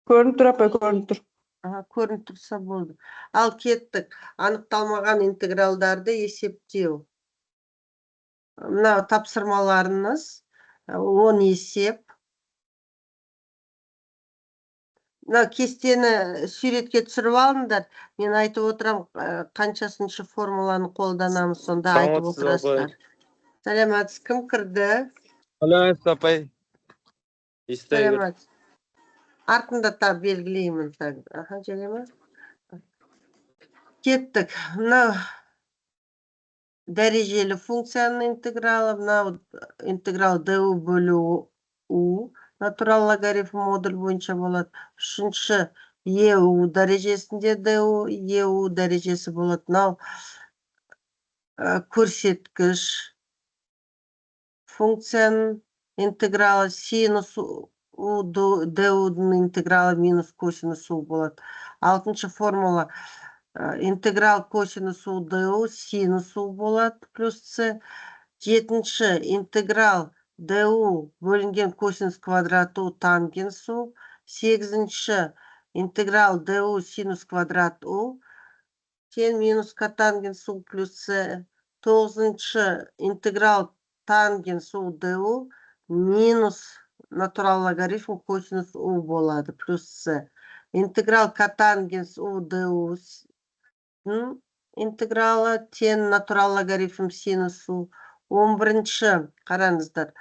Көрініп тұр, апай, көрініп тұр. Көрініп тұрса болды. Ал кеттік. Анықталмаған интегралдарды есептеу. Мына тапсырмаларыңыз 10 есеп. Мына кестені суретке түсіріп алыңдар. Мен айтып отырам, қаншасыншы формуланы қолданамыз, сонда айтып отырасыздар. Сәлеметсіз, кім кірді? Сәлеметсіз, апай. Сәлеметсіз. Артында белгілеймін. Жарема. Кеттік. Мынау дәрежелі функцияның интегралы, мынау интеграл ду бөлу у, натурал логарифм модуль бойынша болады. Үшінші еу дәрежесінде ду, еу дәрежесі болады. Мынау көрсеткіш функцияның интегралы синус у ду-ның интегралы минус косинус у болады. Алтыншы формула интеграл косинус у ду синус у болады плюс с. Жетінші интеграл ду бөлінген косинус квадрат у тангенс у. Сегізінші интеграл ду синус квадрат у тең минус котангенс у плюс с. Тоғызыншы интеграл тангенс у ду минус натурал логарифм косинус у болады плюс с. Интеграл котангенс у ду интегралы тең натурал логарифм синус у. 11-ші, қараңыздар.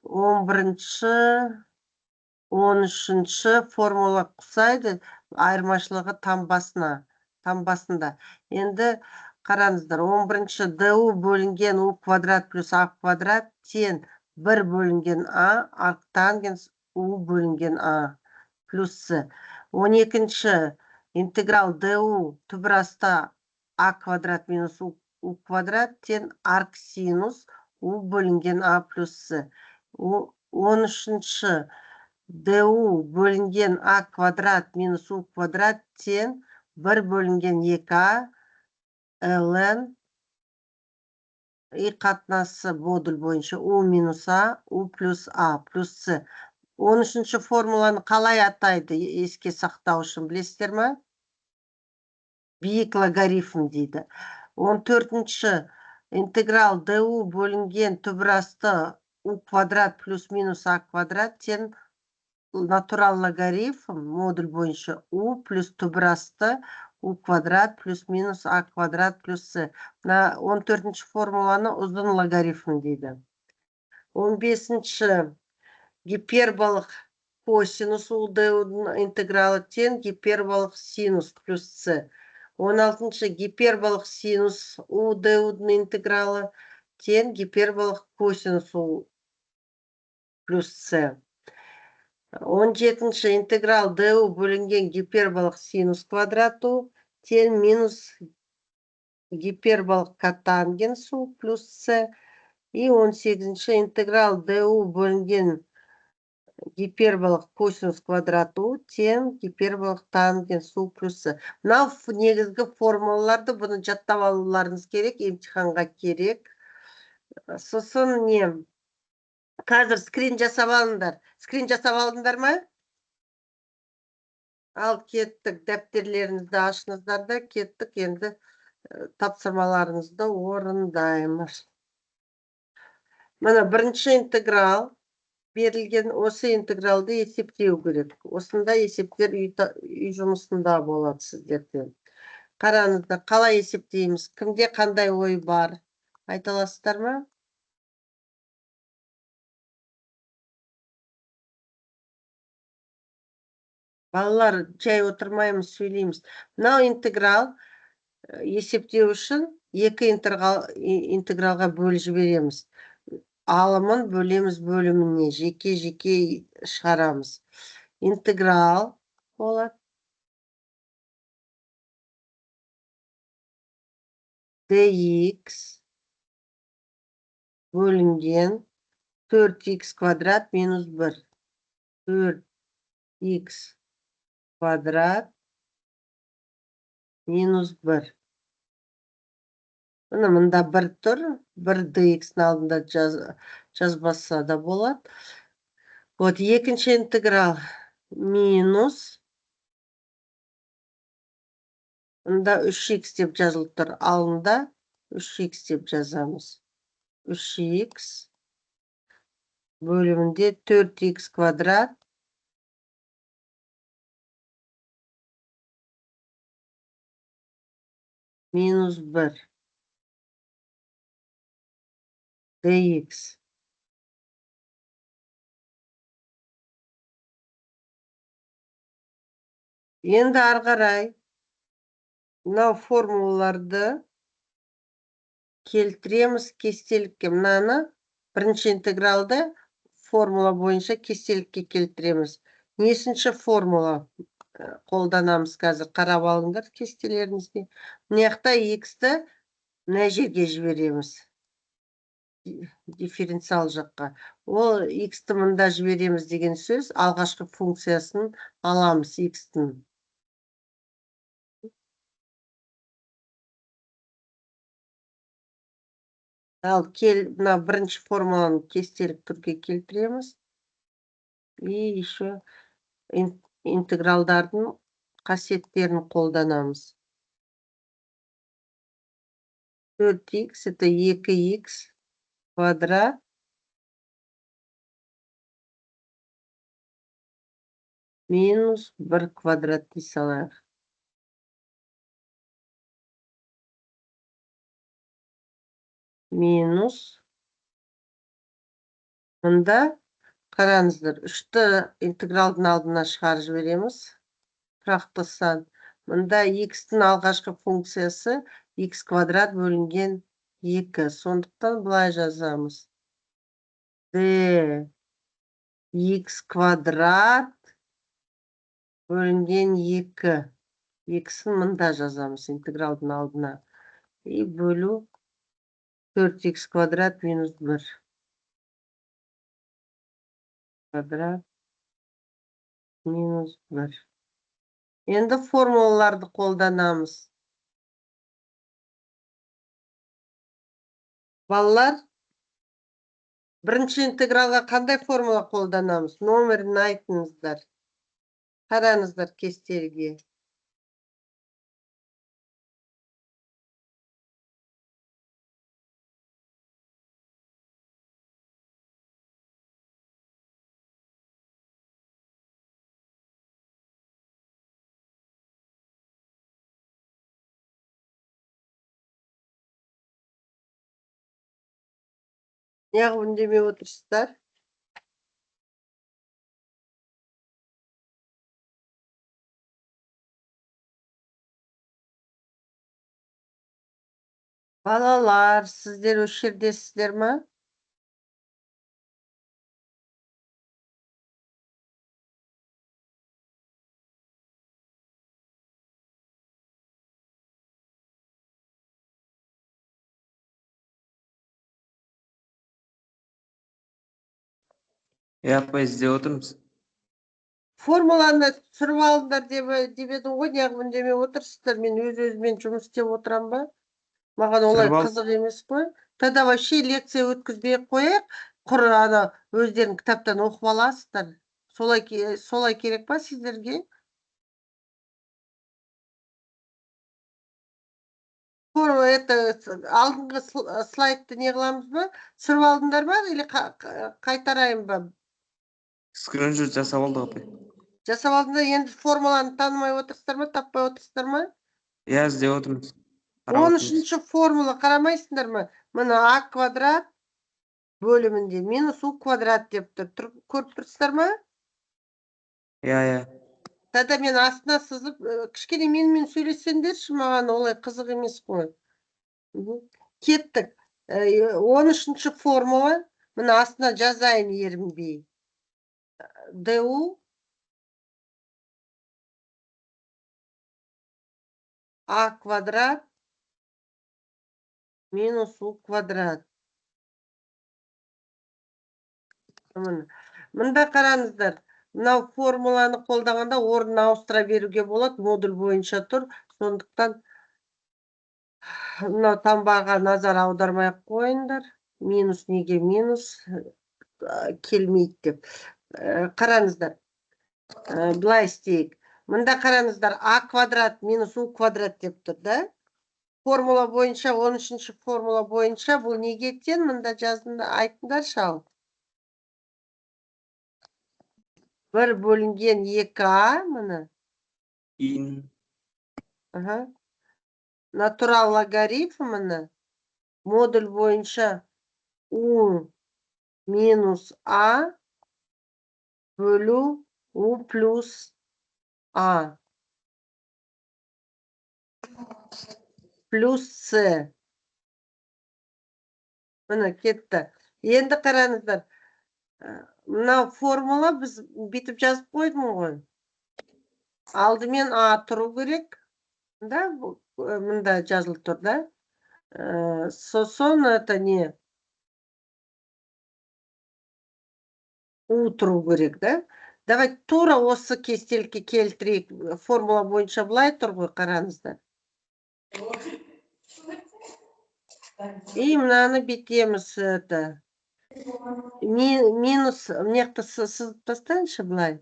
11-ші, 13-ші формула құсайды, айырмашылығы тамбасында. Енді қараңыздар, 11-ші ду бөлінген у квадрат плюс а квадрат тең 1 бөлінген а, арктангенс у бөлінген а плюс с. 12-ші интеграл ду түбірасты а квадрат минус у квадрат тең арк синус у бөлінген а плюс с. 13-ші ду бөлінген а квадрат минус у квадрат тең 1 бөлінген 2а ln и қатынасы модуль бойынша у минус а, у плюс а плюс с. 13-ші формуланы қалай атайды еске сақтау үшін білесіздер ме? Биік логарифм дейді. 14-ші интеграл ду бөлінген түбірасты у квадрат плюс минус а квадрат тең натурал логарифм модуль бойынша у плюс түбірасты у квадрат плюс минус а квадрат плюс с. 14-ші формуланы ұзын логарифм дейді. 15-ші гиперболық косинус у ду интегралы тең гиперболық синус плюс с. 16-ші гиперболық синус у ду интегралы тең гиперболық косинус у плюс с. 17-ші интеграл ду бөлінген гиперболық синус квадрат у тең минус гиперболық котангенс у плюс с. И 18-ші интеграл ду бөлінген гиперболық косинус квадрат у тең гиперболық тангенс у плюс с. Мынау негізгі формулаларды бұны жаттап алуларыңыз керек, емтиханға керек. Сосын не? Қазір скрин жасап алыңдар. Скрин жасап алдыңдар ма? Ал кеттік, дәптерлеріңізді ашыңыздар да кеттік, енді тапсырмаларыңызды орындаймыз. Мына бірінші интеграл берілген, осы интегралды есептеу керек. Осында есептер үй жұмысында болады сіздерден. Қараңыздар, қалай есептейміз? Кімде қандай ой бар? Айта аласыздар ма? Балалар, жай отырмаймыз, сөйлейміз. Мынау интеграл есептеу үшін екі интегралға бөліп жібереміз. Алымын бөлеміз бөліміне, жеке-жеке шығарамыз. Интеграл болады. dx бөлінген 4x квадрат минус 1. 4x квадрат минус 1. Мұнда 1 тұр, 1 dx-ның алдында жазбаса да болады. Вот, екінші интеграл минус мында 3х деп жазылып тұр. Алында 3х деп жазамыз. 3х бөлімінде 4х квадрат минус 1 dx. Енді ары қарай мынау формулаларды келтіреміз кестелікке. Мынаны бірінші интегралды формула бойынша кестелікке келтіреміз. Несінші формула қолданамыз қазір? Қарап алыңдар кестелеріңізге. Мына жақта x-ті мына жерге жібереміз. Дифференциал жаққа. Ол x-ті мында жібереміз деген сөз. Алғашқы функциясын аламыз x-тің. Ал мына бірінші формуланы кестелік түрге келтіреміз. И еще интегралдардың қасиеттерін қолданамыз. 4х это 2х квадрат минус 1 квадрат дей салайық. Минус мында қараңыздар, 3-ті интегралдың алдына шығарып жібереміз. Тұрақты сан. Мында x-тің алғашқы функциясы x квадрат бөлінген 2. Сондықтан бұлай жазамыз. d x квадрат бөлінген 2. X-ін мында жазамыз интегралдың алдына. И бөлу 4х квадрат минус 1. Квадрат минус 1. Енді формулаларды қолданамыз. Балалар, бірінші интегралға қандай формула қолданамыз? Номерін айтыңыздар. Қараңыздар кестелге. Неғып үндемей отырсыздар? Балалар, сіздер осы жердесіздер ма? Апай, іздеп отырмыз. Формуланы түсіріп алыңдар деп едім ғой, неғып үндемей отырсыздар? Мен өз-өзімен жұмыс істеп отырам ба? Маған олай Түсіріп ал. қызық емес қой. Тогда вообще лекция өткізбей қояйық. Құр ана өздерің кітаптан оқып аласыздар. Солай керек па сіздерге? Алдыңғы слайдты не қыламыз ба? Түсіріп алдыңдар ба? Или қайтарайын ба? Скриншот жасап алдық, апай. Жасап алдыңдар, енді формуланы танымай отырсыздар ма, таппай отырсыздар ма? Иә, іздеп отырмыз. Қарап отырмыз. 13-ші формула қарамайсыңдар ма? Мына а квадрат бөлімінде минус у квадрат деп тұр. Көріп тұрсыздар ма? Иә. Тогда мен астына сызып, кішкене менімен сөйлессеңдерші, маған олай қызық емес қой. Кеттік. 13-ші формула, мына астына жазайын ерінбей. ду а квадрат минус у квадрат. Мында қараңыздар. Мынау формуланы қолдағанда орнын ауыстыра беруге болады, модуль бойынша тұр. Сондықтан мынау таңбаға назар аудармай қойыңдар. Минус неге минус келмейді деп. Қараңыздар. Былай істейік. Мында қараңыздар, а квадрат минус у квадрат деп тұр, да? Формула бойынша, 13-ші формула бойынша бұл неге тең? Мында жазында айтыңдаршы ал. 1 бөлінген 2а, міне. ин Натурал логарифм, міне. Модуль бойынша у минус а бөлу у плюс а плюс с. Міне кетті. Енді қараңыздар. Мына формула біз бүйтіп жазып қойдым ғой. Алдымен а тұру керек. Да, мында жазылып тұр, да? Сосын это не? У тұру керек, да? Давай тура осы кестелікке келтірейік. Формула бойынша былай тұр ғой, қараңыздар. И мынаны бетеміз, это минус, мыняқта сызып тастайыншы былай.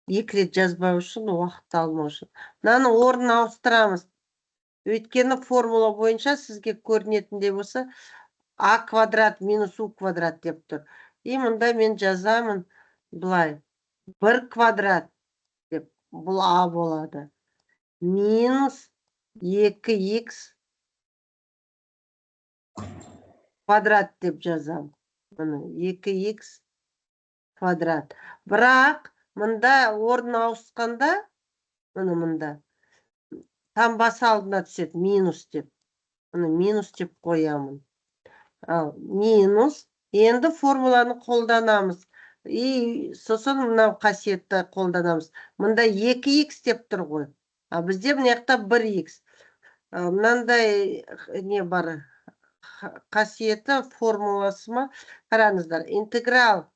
Екі рет жазбау үшін, уақытты алмау үшін. Мынаны орнын ауыстырамыз. Өйткені формула бойынша сізге көрінетіндей болса, а квадрат минус у квадрат деп тұр. И мында мен жазамын былай. 1 квадрат деп, бұл а болады. Минус 2х квадрат деп жазам. 2х квадрат. Бірақ мында орын ауысқанда, мында таңбасы алдына түседі, минус деп. Минус деп қоямын. Минус. Енді формуланы қолданамыз. И сосын мынау қасиетті қолданамыз. Мында 2х деп тұр ғой. Бізде мынаяқта 1х. Мынандай не бар? Қасиеті формуласы ма? Қараңыздар. Интеграл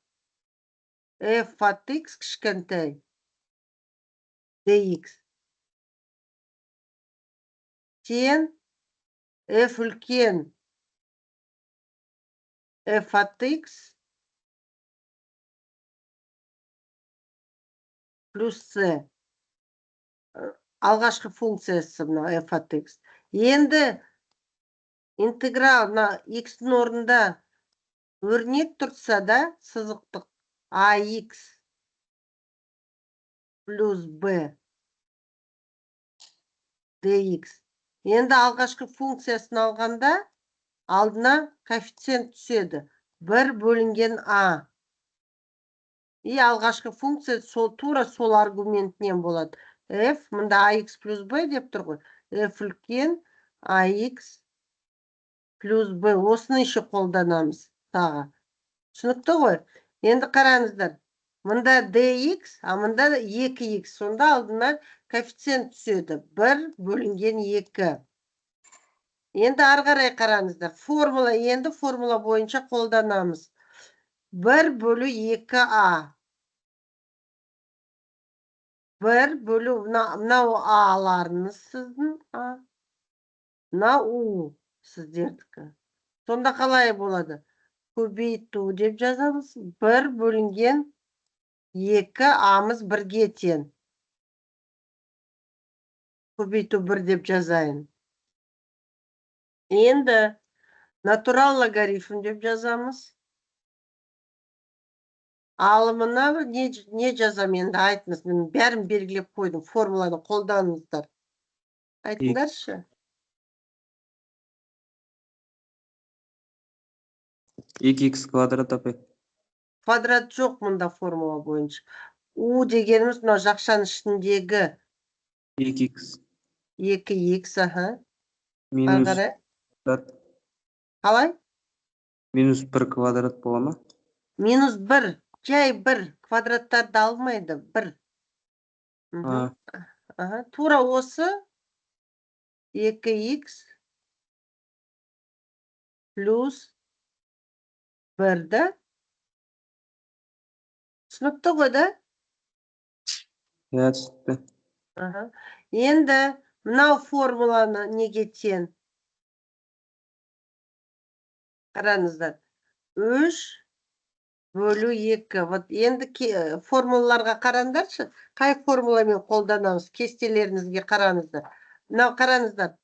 f от x кішкентай dx тең f үлкен f от x плюс c. Алғашқы функциясы мына f от x. Енді интеграл на x-ның орнында өрнек тұрса да, сызықтық ax плюс b dx. Енді алғашқы функциясын алғанда, алдына коэффициент түседі. 1 бөлінген а. И алғашқы функция тура сол аргументінен болады. f, мында ax плюс b деп тұр ғой. f үлкен ax плюс b. Осыны еще қолданамыз тағы. Түсінікті ғой? Енді қараңыздар. Мында dx, мында 2х. Сонда алдына коэффициент түседі. 1 бөлінген 2. Енді арғарай қараңыздар. Формула бойынша қолданамыз. 1 бөлу 2а. 1 бөлу, мынау аларыңыз сіздің а. Мынау у сіздердікі. Сонда қалай болады? Көбейту деп жазамыз. 1 бөлінген 2 амыз 1-ге тең. Көбейту 1 деп жазайын. Енді натурал логарифм деп жазамыз. Алымына не жазам енді айтыңыз. Мен бәрін белгілеп қойдым. Формуланы қолданыңыздар. Айтыңдаршы. 2х квадрат апай. Квадрат жоқ мұнда формула бойынша. У дегеніміз мына жақшаның ішіндегі 2х. 2х, Минус қалай? Минус 1 квадрат бола ма? Минус 1. Жай 1. Квадраттарды алмайды. 1. Тура осы 2х плюс 1, да? Түсінікті ғой, да? Түсінікті. Енді мынау формуланы неге тең? Қараңыздар. 3 бөлу 2. Вот енді формулаларға қараңдаршы. Қай формуламен қолданамыз? Кестелеріңізге қараңыздар. Мынау қараңыздар.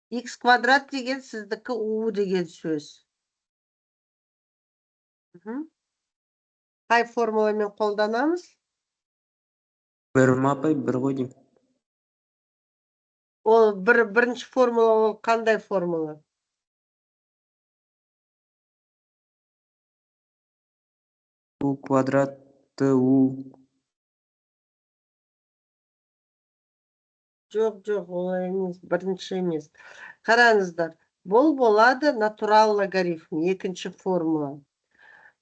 X квадрат деген сіздікі U деген сөз. Қай формуламен қолданамыз? бір ма апай, бір ғой деймін. Ол бірінші формула, ол қандай формула? U квадрат U. Жоқ, олай емес, бірінші емес. Қараңыздар, бұл болады натурал логарифм, екінші формула.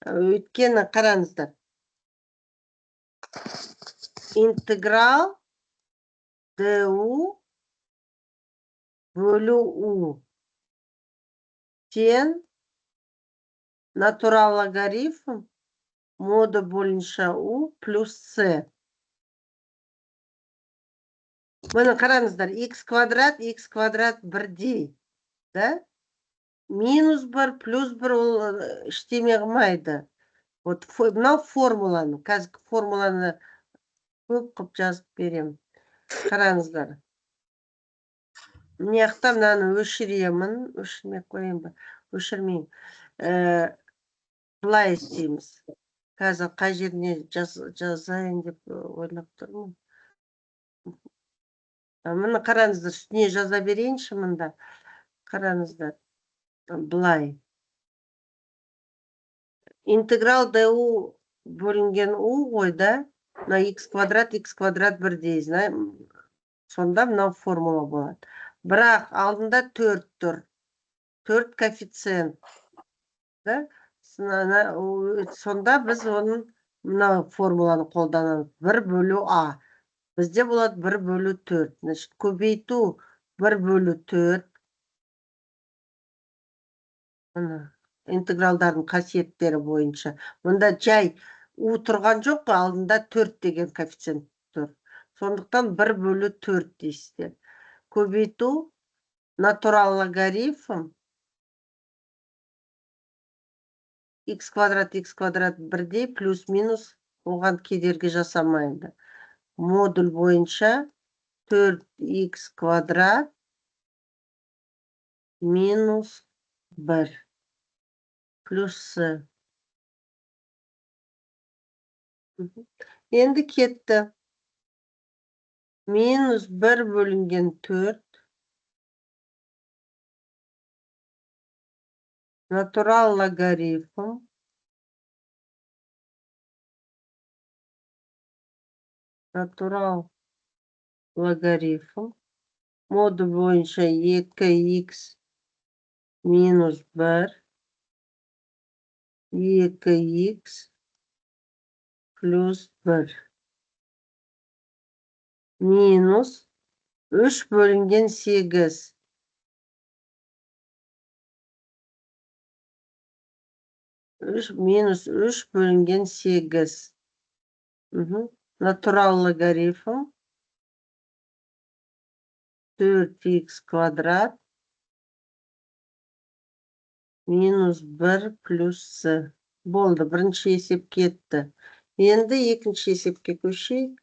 Өйткені қараңыздар. Интеграл du бөлу u тең натурал логарифм моды бойынша u плюс c. Міне қараңыздар, x квадрат бірдей. Да? Минус 1, плюс 1 ол іштеме қылмайды. Вот мынау формуланы, қазір формуланы көп қып жазып берем. Қараңыздар. Мына жақта мынаны өшіремін, өшірмей қояйын ба? Өшірмеймін. Былай істейміз. Қазір қай жеріне жазайын деп ойлап тұрмын. Міне қараңыздар, үстіне жаза берейінші мында. Қараңыздар. Былай. Интеграл du бөлінген u ғой, да? На x квадрат бірдей, знаем. Сонда мынау формула болады. Бірақ алдында 4 тұр. 4 коэффициент. Да? Сонда біз оның мынау формуланы қолданамыз. 1 бөлу a. Бізде болады 1 бөлу 4. Значит, көбейту 1 бөлу 4. Интегралдардың қасиеттері бойынша. Мұнда жай u тұрған жоқ қой, алдында 4 деген коэффициент тұр. Сондықтан 1 бөлу 4 дейсіздер. Көбейту натурал логарифм x квадрат бірдей плюс минус оған кедергі жасамайды. Модуль бойынша 4x квадрат минус 1 плюс c. Енді кетті. Минус 1 бөлінген 4. Натурал логарифм. Натурал логарифм. Моды бойынша 2x минус 1. 2x плюс 1. Минус 3 бөлінген 8. Минус 3 бөлінген 8. Натурал логарифм 4x квадрат минус 1 плюс c. Болды, бірінші есеп кетті. Енді екінші есепке көшейік.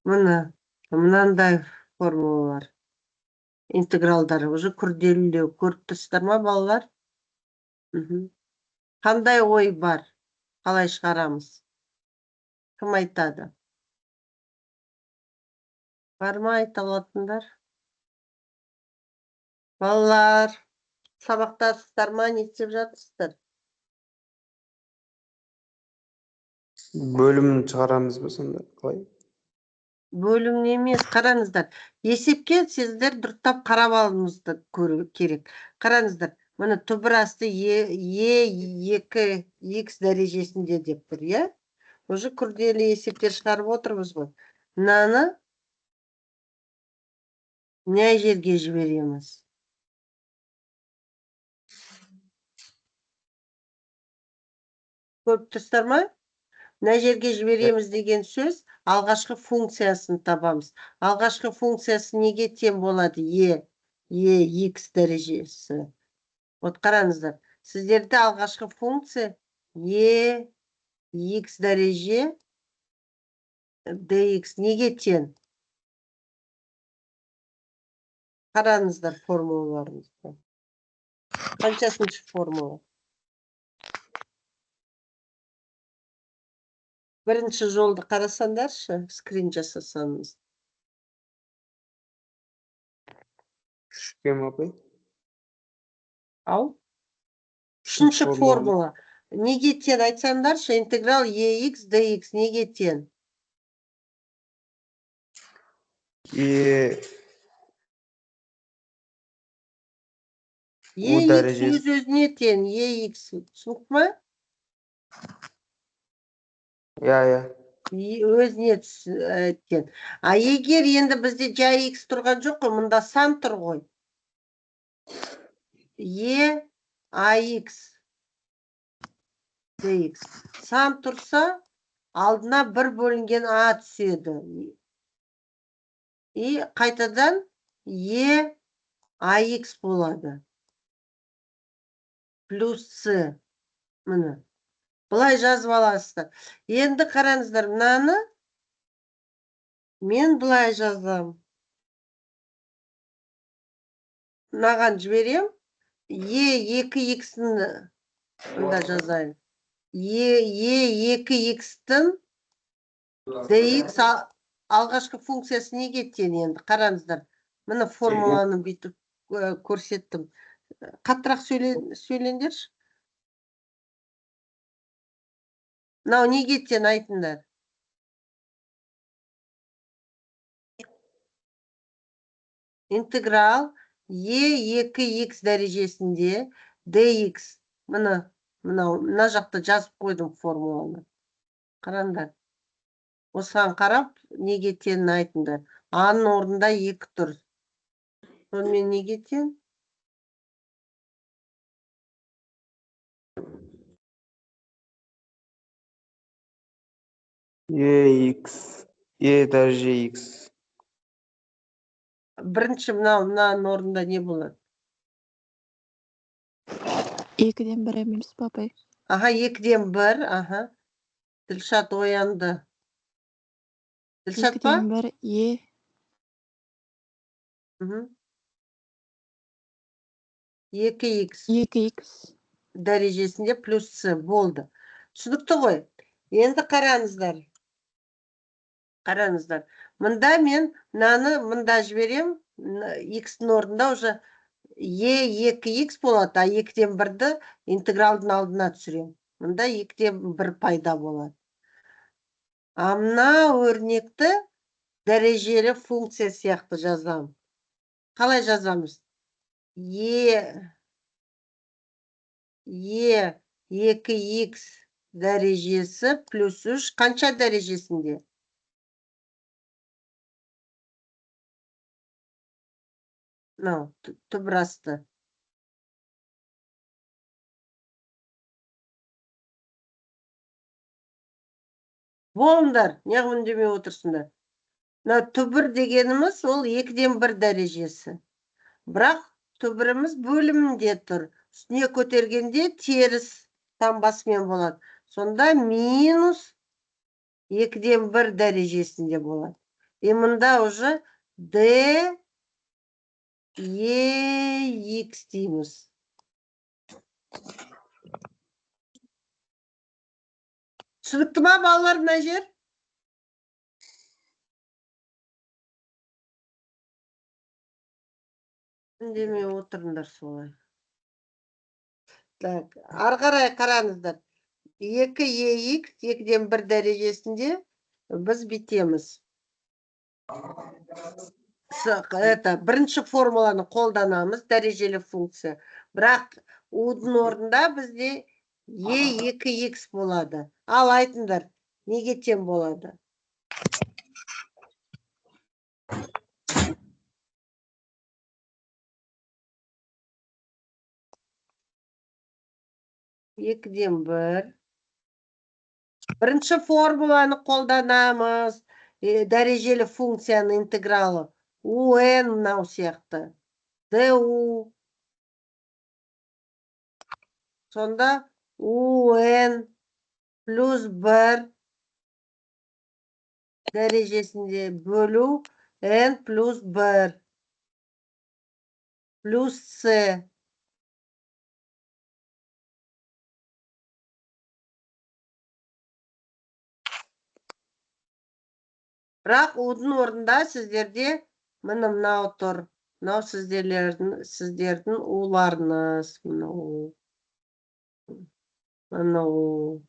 Мынандай формулалар. Интегралдар уже күрделілеу. Көріп тұрсыздар ма, балалар? Қандай ой бар? Қалай шығарамыз? Кім айтады? Бар ма айта алатындар? Балалар, сабақтасыздар ма, не істеп жатырсыздар? Бөлімін шығарамыз ба сонда? Қалай? Бөлім емес, қараңыздар. Есепке сіздер дұрыстап қарап алуыңызды керек. Қараңыздар, мұны түбір асты E2x дәрежесінде деп тұр, е? Уже күрделі есептер шығарып отырмыз ғой. Мынаны не жерге жібереміз? Көріп тұрсыздар ма? Мына жерге жібереміз деген сөз, алғашқы функциясын табамыз. Алғашқы функциясы неге тең болады? X дәрежесі. Вот қараңыздар. Сіздерде алғашқы функция x дәреже dx неге тең? Қараңыздар формулаларыңызды. Қаншасыншы формула? Бірінші жолды қарасаңдаршы, скрин жасасаңыз. Кем апай? Ау? Үшінші Формула. формула. Неге тең айтсаңдаршы, интеграл ex dx неге тең? У ex дәрежесі. өз-өзіне тең, ex. Түсінік ма? Я. Өзіне тең. А егер енді бізде жай x тұрған жоқ қой, мұнда сан тұр ғой. ax dx. Сан тұрса, алдына бір бөлінген a түседі. И қайтадан ax болады. Плюс c. Міне. Бұлай жазып аласыздар. Енді қараңыздар, мынаны мен бұлай жазам. Мынаған жіберем. 2x-ні мында жазайын. 2x-тің dx алғашқы функциясы неге тең енді? Қараңыздар. Міне формуланы бүйтіп көрсеттім. Қаттырақ сөйлеңдерші. Мынау неге тең айтыңдар? Интеграл e2x дәрежесінде dx. Мына жақта жазып қойдым формуланы. Қараңдар. Осыған қарап, неге теңін айтыңдар. А-ның орнында 2 тұр. Сонымен неге тең? дәреже x. Бірінші мынаның орнында не болады? 2-ден 1 емес па апай? Аха, 2-ден 1, аха. Ділшат оянды. Ділшат па? 2-ден 1 2x 2x дәрежесінде плюс c болды. Түсінікті ғой. Енді қараңыздар. Мында мен мында жіберем. X-ның орнында уже e2x болады, а 2-ден 1-ді интегралдың алдына түсірем. Мында 2-ден 1 пайда болады. А мына өрнекті дәрежелі функция сияқты жазам. Қалай жазамыз? e2x дәрежесі плюс 3 қанша дәрежесінде? Түбірасты. Болыңдар, неғып үндемей отырсыңдар. Түбір дегеніміз ол 2-ден 1 дәрежесі. Бірақ түбіріміз бөлімінде тұр. Үстіне көтергенде теріс таңбасымен болады. Сонда минус 2-ден 1 дәрежесінде болады. И мұнда уже d ex дейміз. Түсінікті ма балалар мына жер? Үндемей отырыңдар солай. Так, ары қарай қараңыздар. 2ex 2-ден 1 дәрежесінде біз бітеміз. Бірінші формуланы қолданамыз, дәрежелі функция. Бірақ u-дың орнында бізде e2x болады. Ал айтыңдар, неге тең болады? Екіден 1. Бірінші формуланы қолданамыз. Дәрежелі функцияның интегралы. UN мынау сияқты. DU. Сонда UN плюс 1 дәрежесінде бөлу n плюс 1 плюс c. Бірақ удың орнында сіздерде міне мынау тұр. Мынау сіздердің уларыңыз. Мына у.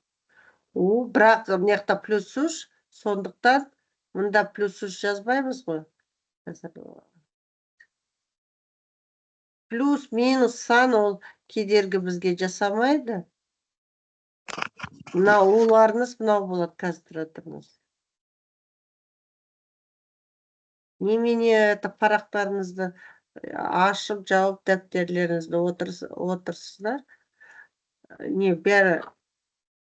Бірақ мына плюс 3, сондықтан мұнда плюс 3 жазбаймыз ғой. Плюс минус сан ол кедергі бізге жасамайды. Мына уларыңыз мынау болады, қазір тұра тұрыңыз. Немене парақтарыңызды ашып, жауып, дәптерлеріңізді отырсыздар. Не, бәрі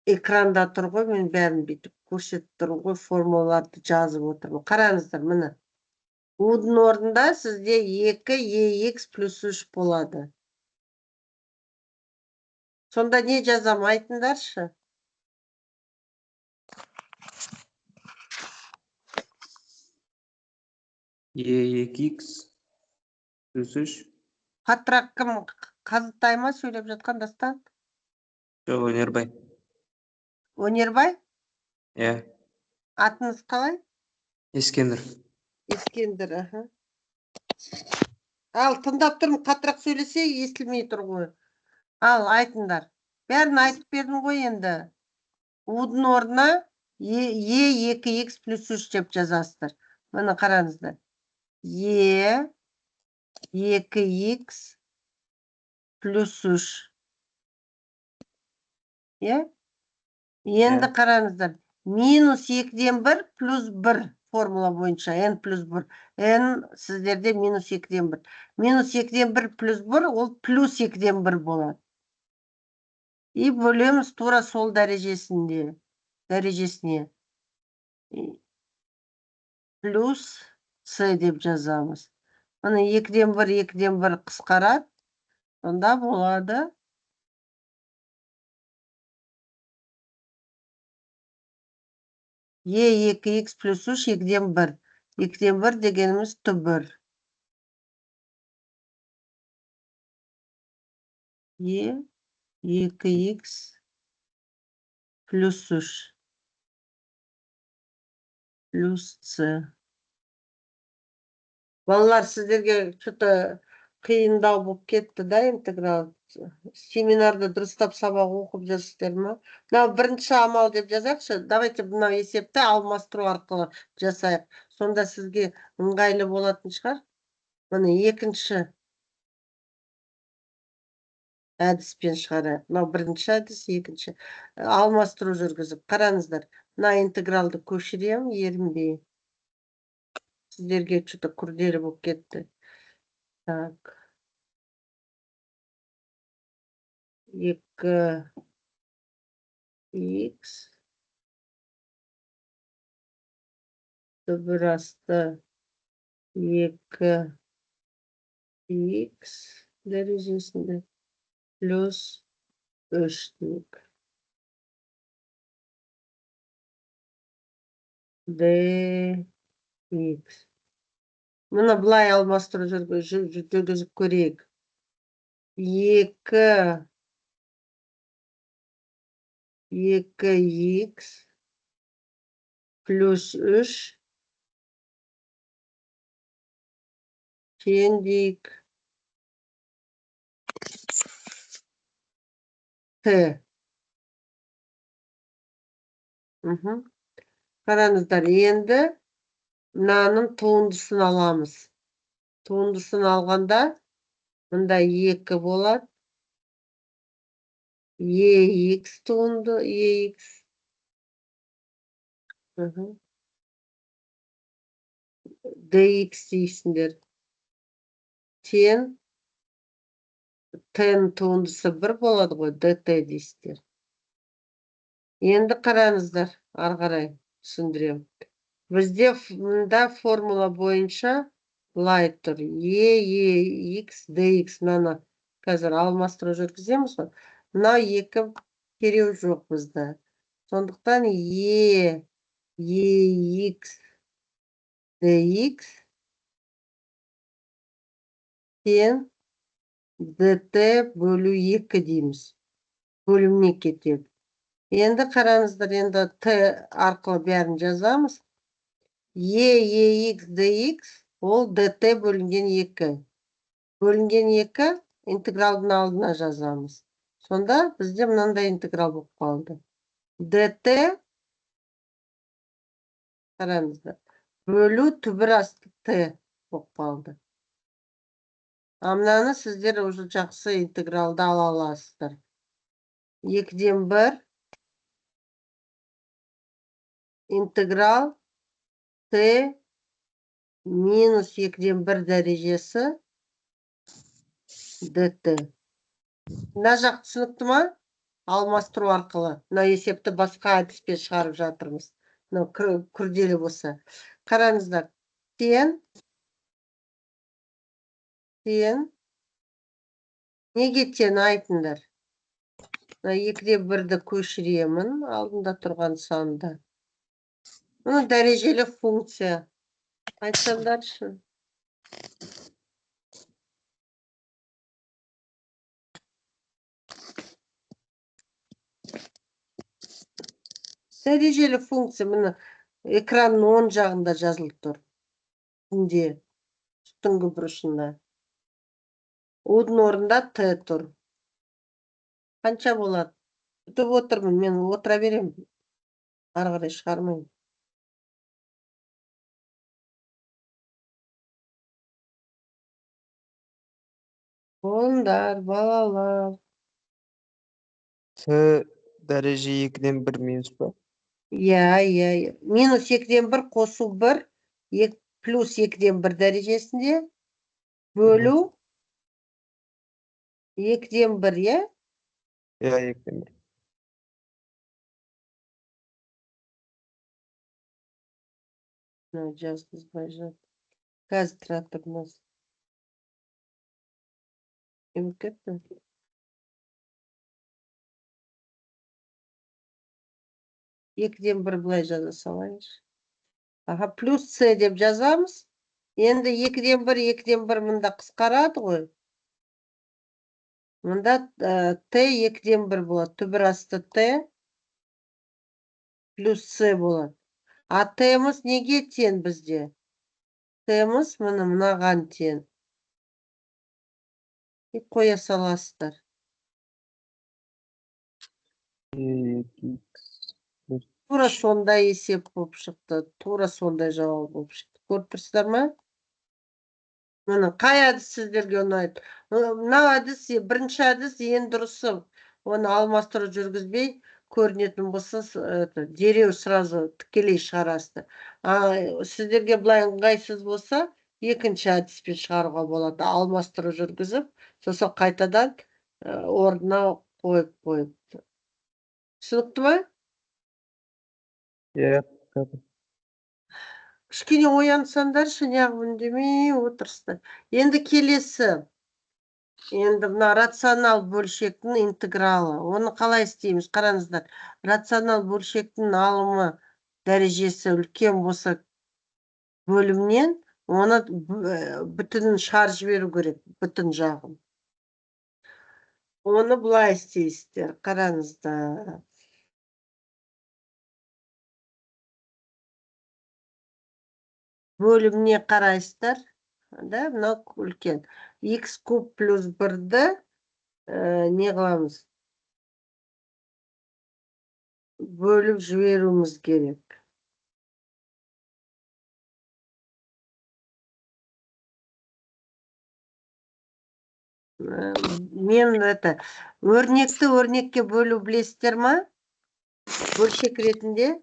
экранда тұр ғой, мен бәрін бүйтіп көрсетіп тұрмын ғой, формулаларды жазып отырмын. Қараңыздар, міне. Удың орнында сізде 2ex плюс 3 болады. Сонда не жазам, айтыңдаршы? E2x плюс 3. Қаттырақ кім? Қазытай ма сөйлеп жатқан дастан? Жоқ, Өнербай. Өнербай? Иә. Атыңыз қалай? Ескендір. Ескендір, аха. Ал, тыңдап тұрмын, қаттырақ сөйлесе, естілмей тұр ғой. Ал, айтыңдар. Бәрін айтып бердім ғой енді. Удың орнына e2x плюс 3 деп жазасыздар. Міне қараңыздар. e2x плюс 3. Е? Енді қараңыздар. Минус 2-ден 1 плюс 1 формула бойынша. n плюс 1. n сіздерде минус 2-ден 1. Минус 2-ден 1 плюс 1 ол плюс 2-ден 1 болады. И бөлеміз тура сол дәрежесіне. Плюс c деп жазамыз. Міне 2-ден 1 қысқарады. Сонда болады. e2x плюс 3 2-ден 1. 2-ден 1 дегеніміз түбір. e2x плюс 3 плюс c. Балалар, сіздерге что-то қиындау болып кетті да, интеграл. Семинарды дұрыстап сабақ оқып жүрсіздер ме? Мынау бірінші амал деп жазайықшы. Давайте мынау есепті алмастыру арқылы жасайық. Сонда сізге ыңғайлы болатын шығар. Міне екінші әдіспен шығарайық. Мынау бірінші әдіс, екінші. Алмастыру жүргізіп. Қараңыздар. Мына интегралды көшірем, ерінбей. Сіздерге что-то күрделі болып кетті. Так. 2x түбір асты 2x дәрежесінде плюс 3 дейік. dx. Мұны бұлай алмастыру жүргізіп көрейік. 2x плюс 3 тең дейік. Т. Қараңыздар, енді мынаның туындысын аламыз. Туындысын алғанда мында 2 болады. ex туынды, ex. dx дейсіңдер. Тең тен туындысы 1 болады ғой, dt дейсіздер. Енді қараңыздар, арғарай түсіндірем. Бізде мұнда формула бойынша былай тұр. ex dx. Мына қазір алмастыру жүргіземіз ғой. Мына 2 кереу жоқ бізде. Сондықтан EX DX тең DT бөлу 2 дейміз. Бөлімне кетеді. Енді қараңыздар, енді Т арқылы бәрін жазамыз. EX DX ол DT бөлінген 2. Бөлінген 2 интегралдың алдына жазамыз. Сонда бізде мынандай интеграл болып қалды. DT қараңыздар. Бөлу түбір асты Т болып қалды. Мынаны сіздер уже жақсы интегралды ала аласыздар. 2-ден 1 интеграл Т минус 2-ден 1 дәрежесі dt. Мына жақ түсінікті ма? Алмастыру арқылы. Мына есепті басқа әдіспен шығарып жатырмыз. Мына күрделі болса. Қараңыздар. Тең. Неге тең айтыңдар? 2-ден 1-ді көшіремін алдында тұрған санда. Мұны дәрежелі функция. Айтсаңдаршы. Дәрежелі функция мұны экранның оң жағында жазылып тұр. Түнгі бұрышында. Удың орында Т тұр. Қанша болады? Күтіп отырмын, мен отыра берем. Ары қарай шығармайын. Болыңдар, балалар. Т дәреже 2-ден 1 минус па? Иә. Минус 2-ден 1 қосу 1, плюс 2-ден 1 дәрежесінде бөлу 2-ден 1, иә? Иә, 2-ден 1. Жазғызбай жат. Қазір тұра тұрмыз. Кім кетті? Екіден бір былай жаза салайыншы. Плюс С деп жазамыз. Енді 2-ден 1 мында қысқарады ғой. Мында Т 2-ден 1 болады. Түбір асты Т плюс С болады. А Т-мыз неге тең бізде? Т-мыз мынаған тең. Қоя саласыздар. Тура сондай есеп болып шықты. Тура сондай жауап болып шықты. Көріп тұрсыздар ма? Мұны қай әдіс сіздерге ұнайды? Мынау әдіс, бірінші әдіс ең дұрысы. Оны алмастыру жүргізбей көрінетін болса, дереу сразу тікелей шығарасыздар. Сіздерге былай ыңғайсыз болса, екінші әдіспен шығаруға болады. Алмастыру жүргізіп, сосын қайтадан орнына қойып. Түсінікті ма? Иә. Кішкене оянсаңдаршы, неғып үндемей отырсыздар. Енді келесі. Енді мына рационал бөлшектің интегралы. Оны қалай істейміз? Қараңыздар. Рационал бөлшектің алымы дәрежесі үлкен болса бөлімнен, оны бүтінін шығарып жіберу керек, бүтін жағын. Оны былай істейсіздер. Қараңыздар. Бөлімне қарайсыздар. Мынау үлкен. X куб плюс 1-ді не қыламыз? Бөліп жіберуіміз керек. Мен өрнекті өрнекке бөлу білесіздер ма? Бөлшек ретінде.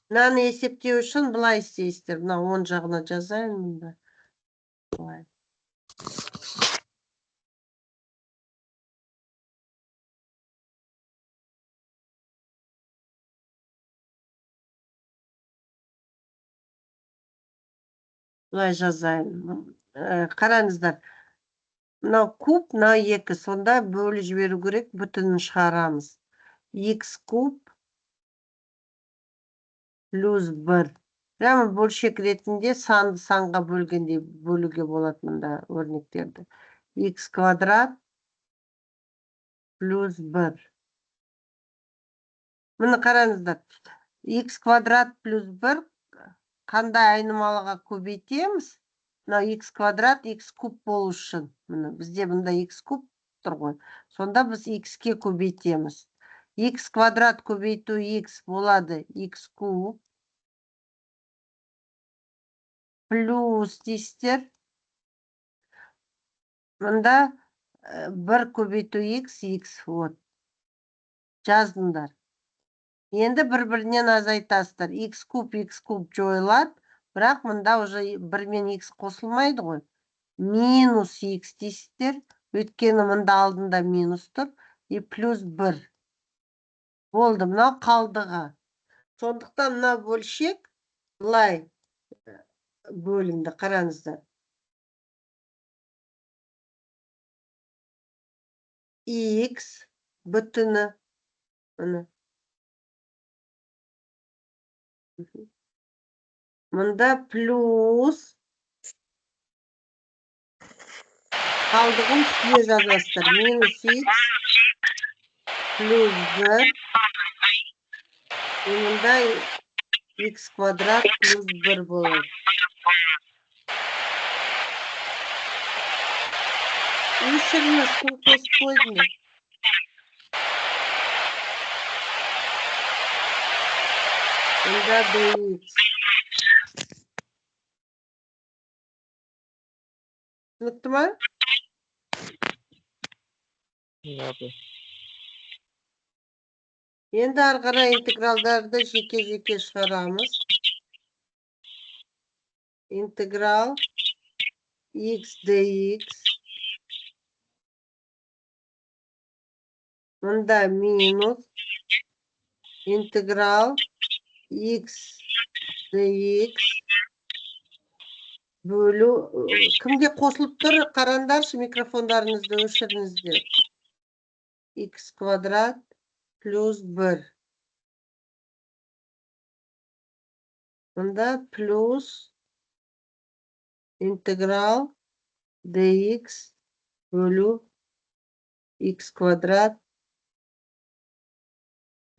Мынаны есептеу үшін былай істейсіздер. Мына оң жағына жазайын мұнда. Былай. Былай жазайын. Қараңыздар. Мынау куб, мынау 2. Сонда бөліп жіберу керек, бүтінін шығарамыз. x куб плюс 1. Прямо бөлшек ретінде санды санға бөлгенде бөлуге болады мында өрнектерді. X квадрат плюс 1. Міне қараңыздар. X квадрат плюс 1 қандай айнымалыға көбейтеміз? Мына x квадрат x куб болу үшін. Міне бізде мында x куб тұр ғой. Сонда біз x-ке көбейтеміз. X квадрат көбейту x болады x куб плюс дейсіздер. Мында 1 көбейту x, вот. Жаздыңдар. Енді бір-бірінен азайтасыздар. X куб жойылады. Бірақ мында уже 1 мен x қосылмайды ғой. Минус x дейсіздер. Өйткені мында алдында минус тұр. И плюс 1. Болды, мынау қалдыға. Сондықтан мына бөлшек былай бөлінді, қараңыздар. X бүтіні. Мында плюс қалдығын үстіне жазасыздар. Минус x плюс 1. Мында x квадрат плюс 1 болады. Өшіріңіз, кім қосып қойдыңыз? Мында dx. Түсінікті ма? Енді ары қарай интегралдарды жеке-жеке шығарамыз. Интеграл x dx. Мында минус интеграл x dx бөлу. Кімге қосылып тұр? Қараңдаршы, микрофондарыңызды өшіріңіздер. X квадрат плюс 1. Мында плюс интеграл dx бөлу x квадрат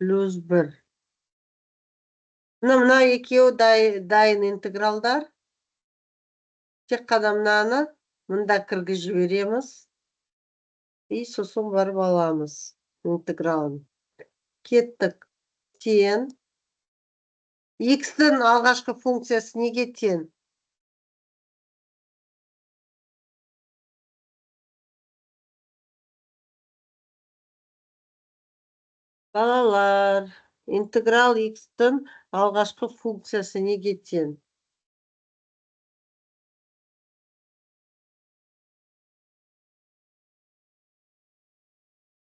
плюс 1. Мына екеуі дайын интегралдар. Тек қана мынаны мында кіргі жібереміз. И сосын барып аламыз интегралын. Кеттік. Тең. X-тің алғашқы функциясы неге тең? Балалар, интеграл x-тің алғашқы функциясы неге тең?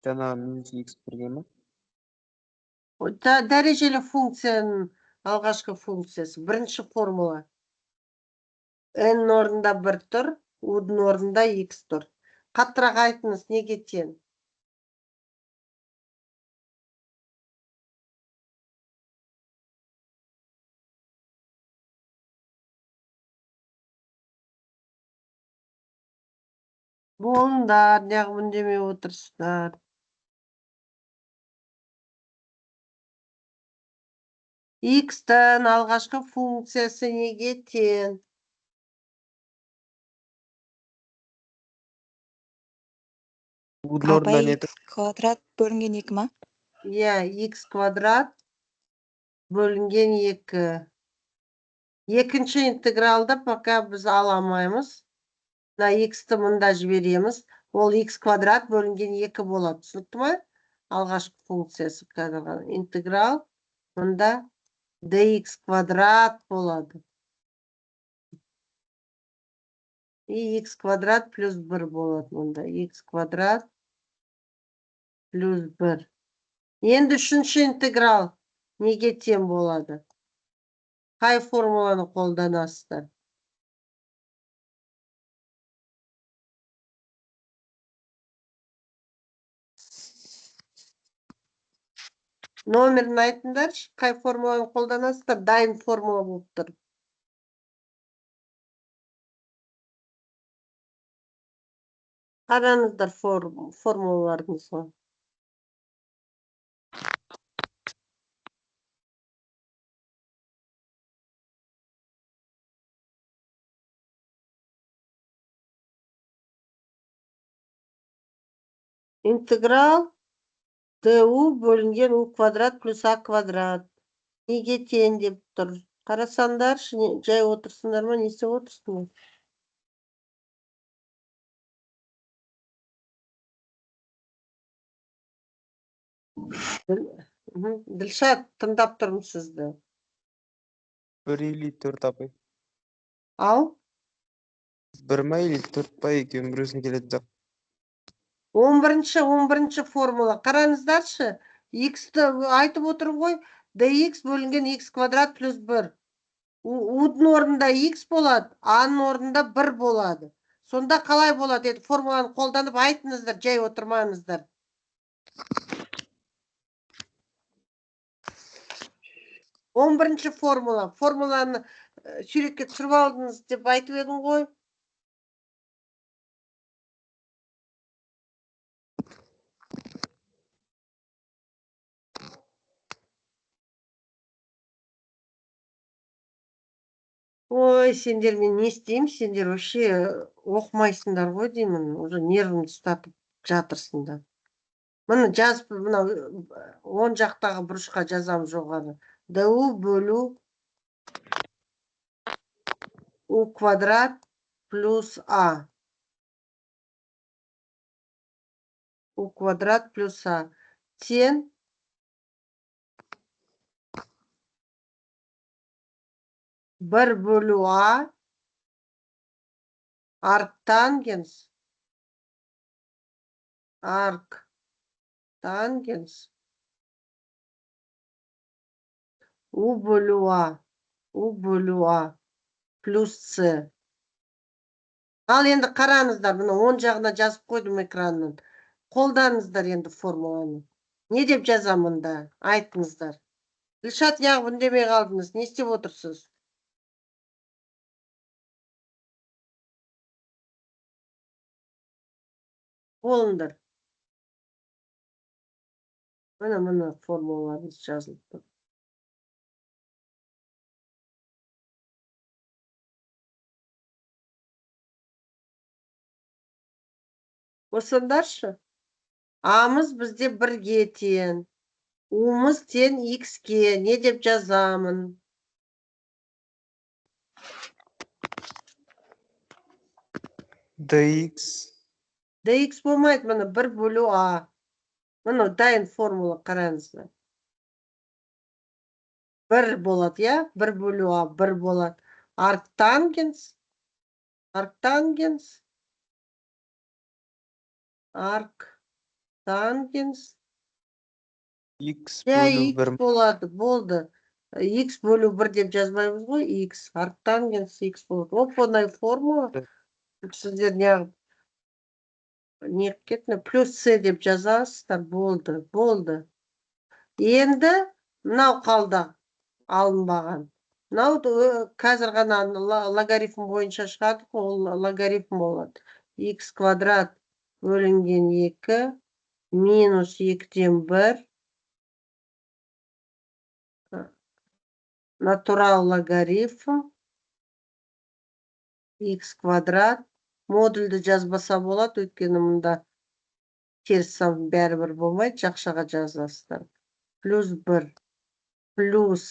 Жаңа минус x бірге ме? Дәрежелі функцияның алғашқы функциясы. Бірінші формула. N орнында 1 тұр, U-дің орнында x тұр. Қаттырақ айтыңыз, неге тең? Болыңдар, неғып үндемей отырсыздар. X-тің алғашқы функциясы неге тең? U-дің орнында не тұр? Квадрат бөлінген 2 ма? Иә, x квадрат бөлінген 2. Екінші интегралды пока біз аламаймыз. Мына x-ті мында жібереміз. Ол x квадрат бөлінген 2 болады. Түсінікті ме? Алғашқы функциясы. Интеграл мында dx квадрат болады. И x квадрат плюс 1 болады мында. X квадрат плюс 1. Енді үшінші интеграл неге тең болады? Қай формуланы қолданасыздар? Номерін айтыңдаршы, қай формуланы қолданасыздар? Дайын формула болып тұр. Қараңыздар формулаларыңызға. Интеграл ду бөлінген у квадрат плюс а квадрат. Неге тең деп тұр? Қарасаңдаршы, жай отырсыңдар ма, не істеп отырсыңдар? Ділшат, тыңдап тұрмын сізді. 1 или 4 апай. Ал? 1 ма или 4 па екеуінің бір өзіне келеді да. 11-ші формула. Қараңыздаршы, x-ті айтып отыр ғой, dx бөлінген x квадрат плюс 1. У-дің орнында x болады, а-ның орнында 1 болады. Сонда қалай болады? Формуланы қолданып айтыңыздар, жай отырмаңыздар. 11-ші формула. Формуланы суретке түсіріп алдыңыз деп айтып едім ғой. Ой, сендер мен не істеймін? Сендер вообще оқымайсыңдар ғой деймін. Уже нервімді ұстатып жатырсыңдар. Міне жазып, мына 10 жақтағы бұрышқа жазам жоғары. ду бөлу у квадрат плюс а. У квадрат плюс а. Тең 1 бөлу а арктангенс у бөлу а плюс с. Ал енді қараңыздар, мұны 10 жағына жазып қойдым экранның. Қолданыңыздар енді формуланы. Не деп жазам мұнда? Айтыңыздар. Ділшат, неғып үндемей қалдыңыз? Не істеп отырсыз? Болыңдар. Міне формулаларыңыз жазылып тұр. Осындаршы. А-мыз бізде 1-ге тең. У-мыз тең x-ке. Не деп жазамын? dx болмайды, міне 1 бөлу а. Міне дайын формула, қараңыздар. 1 болады, я? 1 бөлу а, 1 болады. Арктангенс X Я, бөлу x 1. болады, болды. X бөлу 1 деп жазбаймыз ғой, x. Арктангенс x болады. Оп-онай формула. Сіздер не кетті? Плюс с деп жазасыздар, болды. Енді, мынау қалды алынбаған. Мынау қазір ғана логарифм бойынша шығады, ол логарифм болады. X квадрат бөлінген 2 минус 2-ден 1 натурал логарифм x квадрат. Модульді жазбаса болады, өйткені мұнда теріс сан бәрібір болмайды, жақшаға жазасыздар. Плюс 1 плюс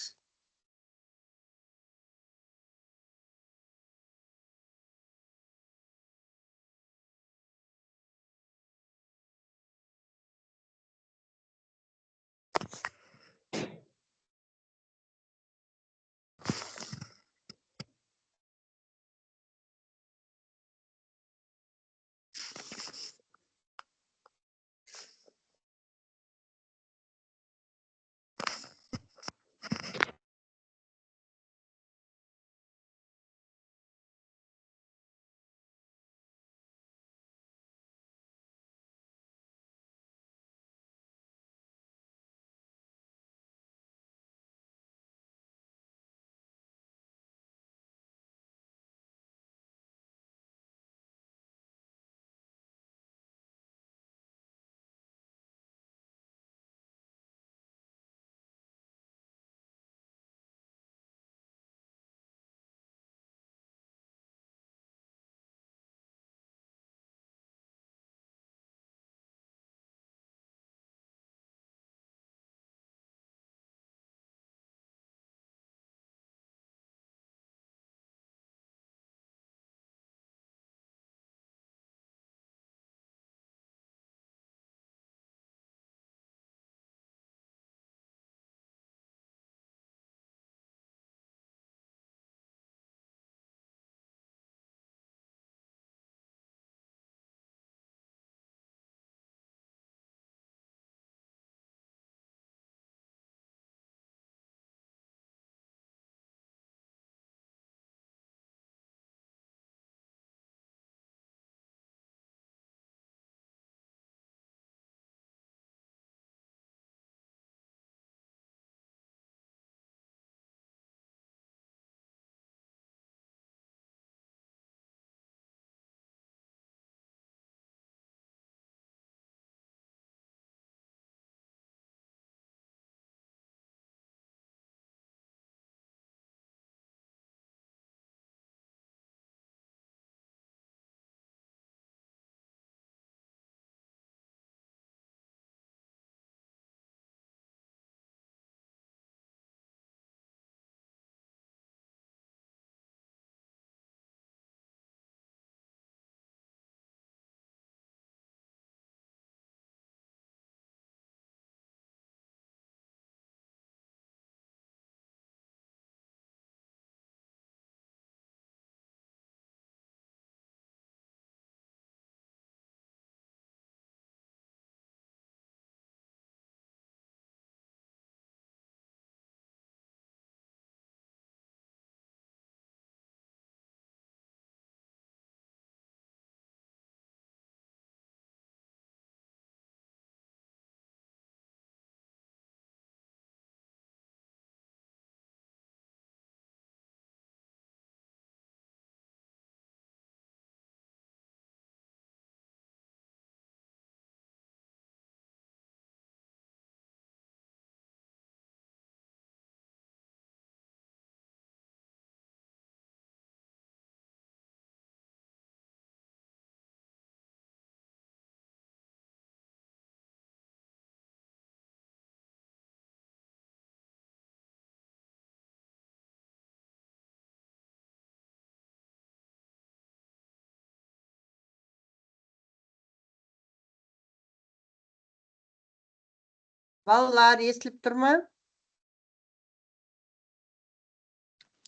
Балалар, естіліп тұр ма?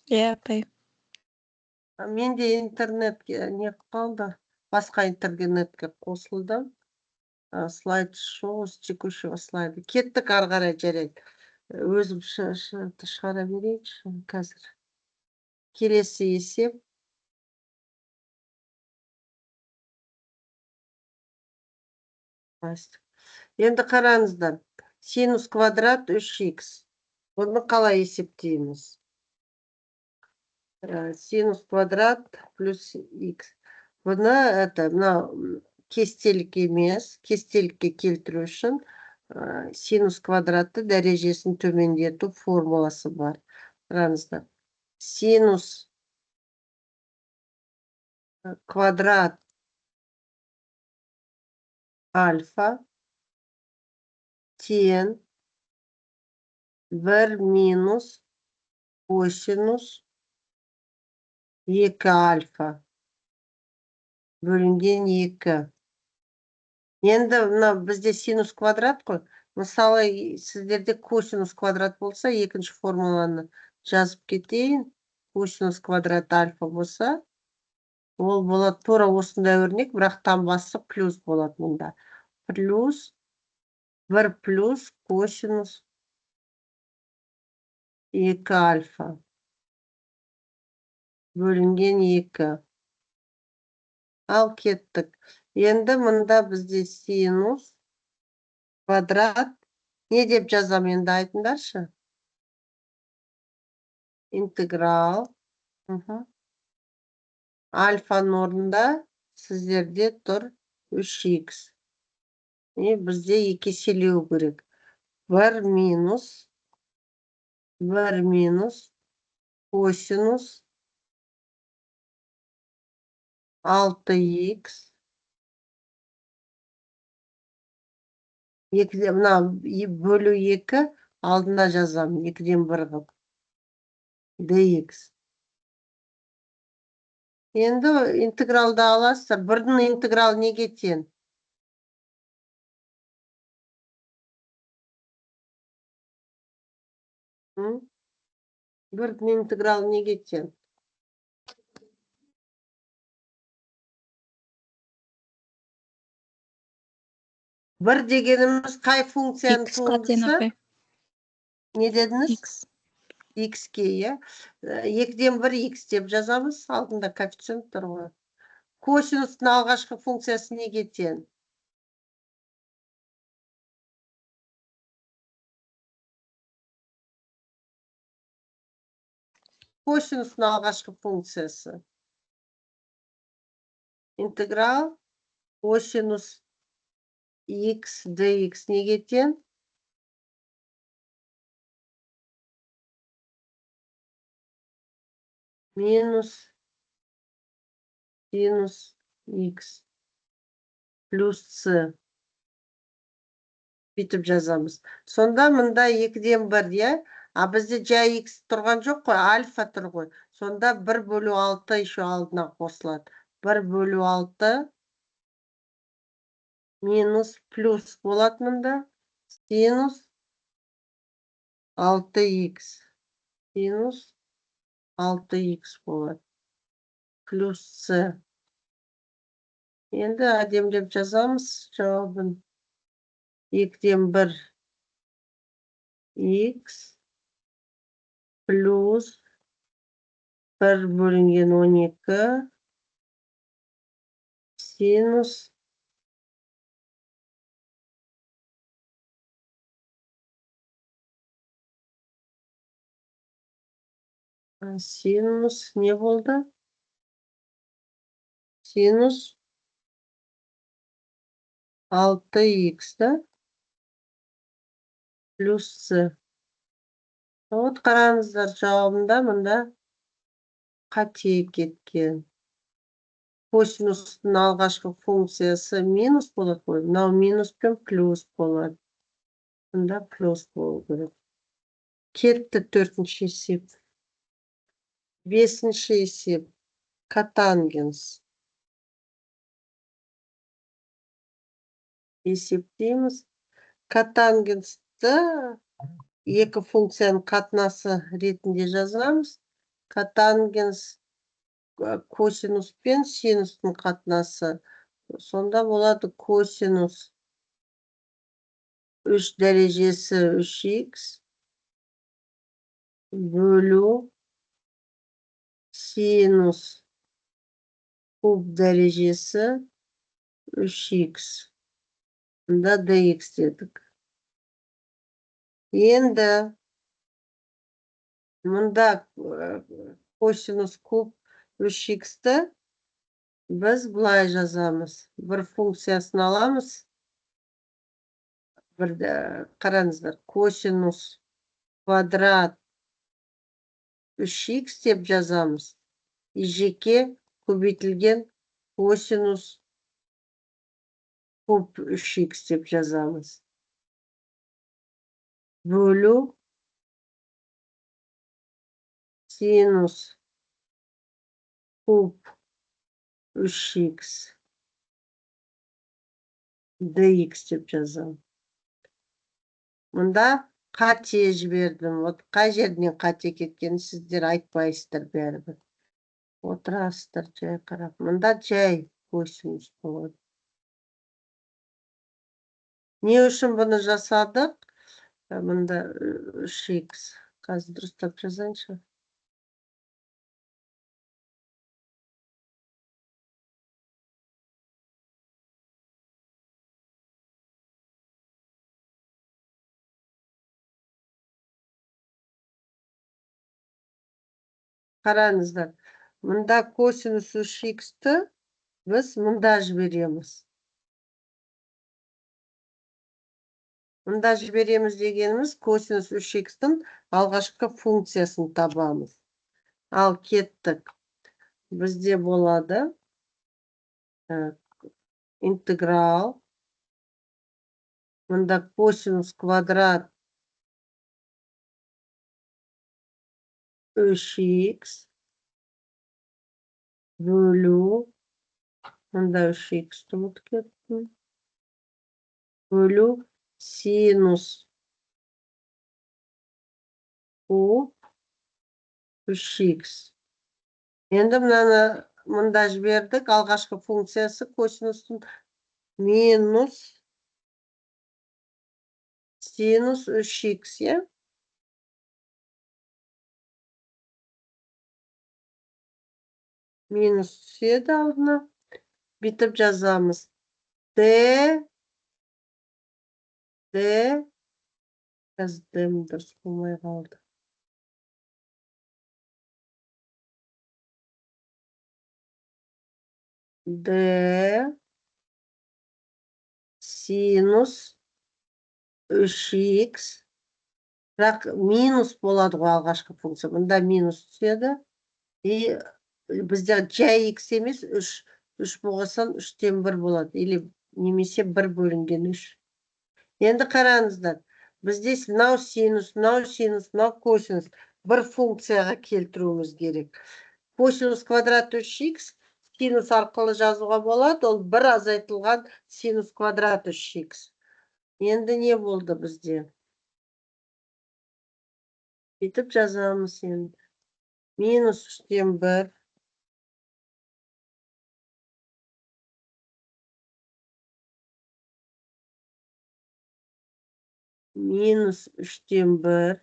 Иә, апай. Менде интернетке не қалды? Басқа интернетке қосылдым. Слайд шоу с текущего слайда. Кеттік ары қарай жарайды. Өзім шығара берейінші қазір. Келесі есеп. Енді қараңыздар. Синус квадрат 3х. Бұны қалай есептейміз? Синус квадрат плюс х. Бұны кестелік емес, кестелікке келтіру үшін синус квадратты дәрежесін төмендету формуласы бар. Қараңыздар. Синус квадрат альфа тең 1 минус косинус 2 альфа бөлінген 2. Енді бізде синус квадрат қой. Мысалы, сіздерде косинус квадрат болса, екінші формуланы жазып кетейін. Косинус квадрат альфа болса, ол болады тура осындай өрнек, бірақ басып плюс болады мұнда. Плюс 1 плюс косинус 2 альфа бөлінген 2. Ал кеттік. Енді мұнда бізде синус квадрат. Не деп жазам енді айтыңдаршы? Интеграл. Альфаның орнында сіздерде тұр 3х. Бізде екеселеу керек. 1 минус косинус 6х. Бөлу 2 алдына жазам. 2-ден 1 қып. dx. Енді интегралды аласыздар. 1-дің интегралы неге тең? Бірдің интегралы неге тең? 1 дегеніміз қай функцияның Х-қа тең, туындысы? апай. Не дедіңіз? Х. Х-ке, иә. 2-ден 1 х деп жазамыз. Алдында коэффициент тұр ғой. Косинустың алғашқы функциясы неге тең? Косинустың алғашқы функциясы. Интеграл косинус х dx неге тең? Минус синус х плюс с. Бүйтіп жазамыз. Сонда мұнда 2-ден 1, иә? А бізде жай х тұрған жоқ қой, альфа тұр ғой. Сонда 1/6 еще алдына қосылады. 1/6 минус плюс болады мұнда. Синус 6х. Синус 6х болады. Плюс с. Енді әдемлеп жазамыз жауабын. 2-ден 1 х плюс 1 бөлінген 12 синус не болды? Синус 6х, да? Плюс с. Вот қараңыздар, жауабында мұнда қате кеткен. Косинустың алғашқы функциясы минус болады ғой. Мынау минус пен плюс болады. Мұнда плюс болу керек. Кетті 4-ші есеп. 5-ші есеп. Котангенс. Есептейміз. Котангенс x'ті екі функцияның қатынасы ретінде жазамыз. Котангенс косинус пен синустың қатынасы. Сонда болады косинус 3 дәрежесі 3х бөлу синус куб дәрежесі 3х. Мұнда dx дедік. Енді мұнда косинус куб 3х-ті біз бұлай жазамыз. Бір функциясын аламыз. Бірді қараңыздар. Косинус квадрат 3х деп жазамыз. Жеке көбейтілген косинус куб 3х деп жазамыз. Бөлу синус куб 3х dx деп жазамын. Мұнда қате жібердім. Қай жерден қате кеткенін сіздер айтпайсыздар бәрібір. Отырасыздар жай қарап. Мұнда жай косинус болады. Не үшін бұны жасадық? Мұнда 3х. Қазір дұрыстап жазайыншы. Қараңыздар. Мұнда косинус 3х-ті біз мұнда жібереміз. Мұнда жібереміз дегеніміз косинус 3х-тің алғашқы функциясын табамыз. Ал кеттік. Бізде болады интеграл. Мұнда косинус квадрат 3х бөлу. Мұнда 3х-ті ұмытып кеттім. Бөлу синус куб 3х. Енді мұнда жібердік. Алғашқы функциясы косинустың минус синус 3х. Минус түседі алдына. Бітіп жазамыз. Д. Қаздым дұрыс болмай қалды. Д. Синус 3х. Бірақ минус болады ғой алғашқы функция. Мұнда минус түседі. И бізде жай х емес 3. 3 болғасан 3-тен 1 болады. Или немесе 1 бөлінген 3. Енді қараңыздар. Бізде мынау синус, мынау косинус. Бір функцияға келтіруіміз керек. Косинус квадрат 3х синус арқылы жазуға болады. Ол бір азайтылған синус квадрат 3х. Енді не болды бізде? Бітіп жазамыз енді. Минус 3-тен 1. Минус 3-тен 1.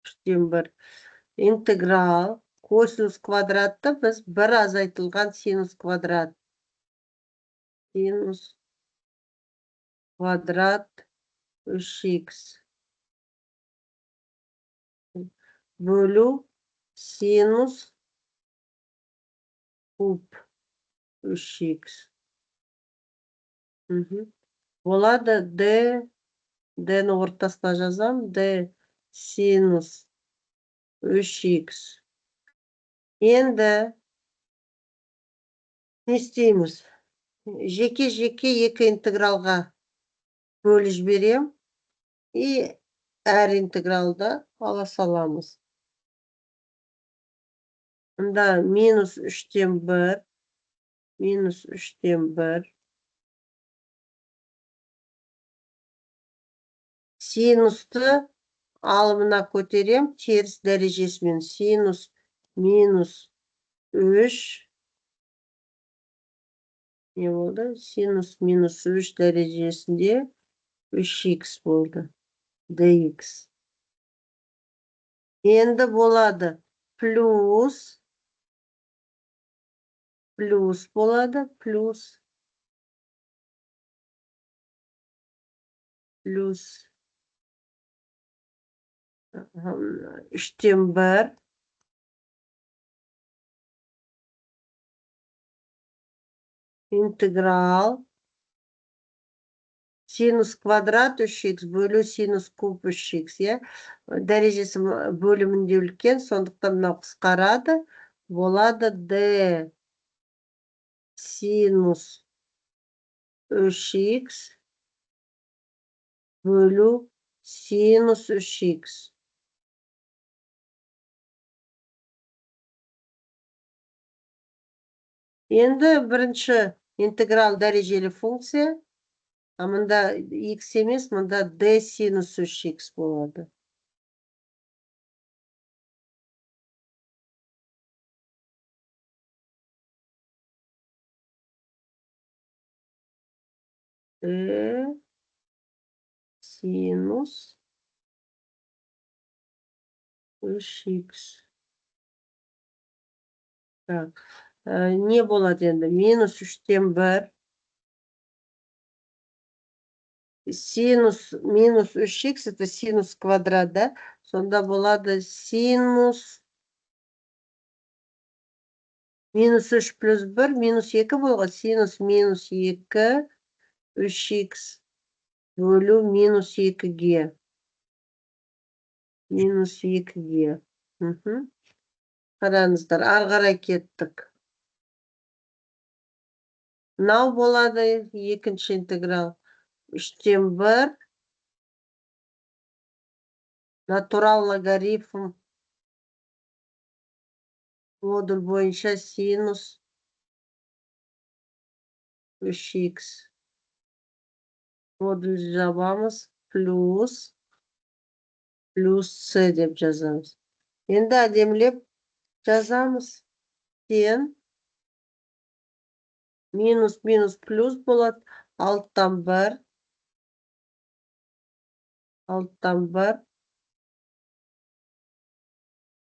3-тен 1. Интеграл. Косинус квадратты біз бір азайтылған синус квадрат. Синус квадрат 3х. Бөлу синус куб 3х. Болады Д-ні ортасына жазам. Д синус 3х. Енді не істейміз? Жеке-жеке екі интегралға бөліп жіберем. И әр интегралда ала саламыз. Мұнда минус 3-тен 1. Минус 3-тен 1. Синусты алымына көтерем, теріс дәрежесімен. Синус минус 3. Не болды? Синус минус 3 дәрежесінде 3х болды. dx. Енді болады плюс болады, плюс 3'тен 1 интеграл синус квадрат 3х бөлу синус куб 3х, иә? Дәрежесі бөлімінде үлкен, сондықтан мынау қысқарады. Болады d синус 3х бөлу синус 3х. Енді бірінші интеграл дәрежелі функция, а мында x емес, мында d синус 3х болады. d синус 3х. Так, не болады енді? Минус 3'тен 1 синус минус 3х это синус квадрат, да? Сонда болады синус минус 3 плюс 1 минус 2 болған. Синус минус 2 3х бөлу минус 2ге. Минус 2ге. Қараңыздар, ары қарай кеттік. Мынау болады екінші интеграл. 3'тен 1 натурал логарифм модуль бойынша синус 3х. Модуль жабамыз плюс с деп жазамыз. Енді әдемілеп жазамыз. Тен минус минус плюс болады. 6'тан 1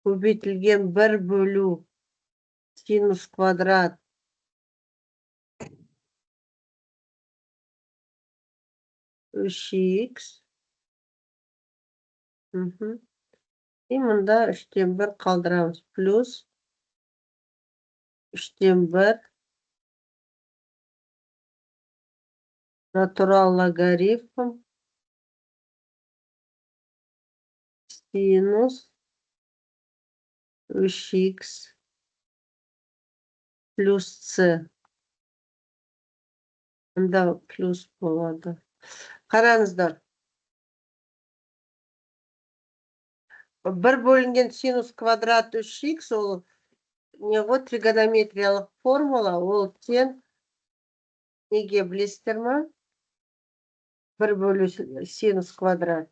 көбейтілген 1 бөлу синус квадрат 3х. И мында 3'тен 1 қалдырамыз. Плюс 3'тен 1 натурал логарифм синус 3х плюс с. Мында плюс болады. Қараңыздар. 1 бөлінген синус квадрат 3х ол не ғой тригонометриялық формула, ол тең неге білесіздер ма? 1 бөлу синус квадрат.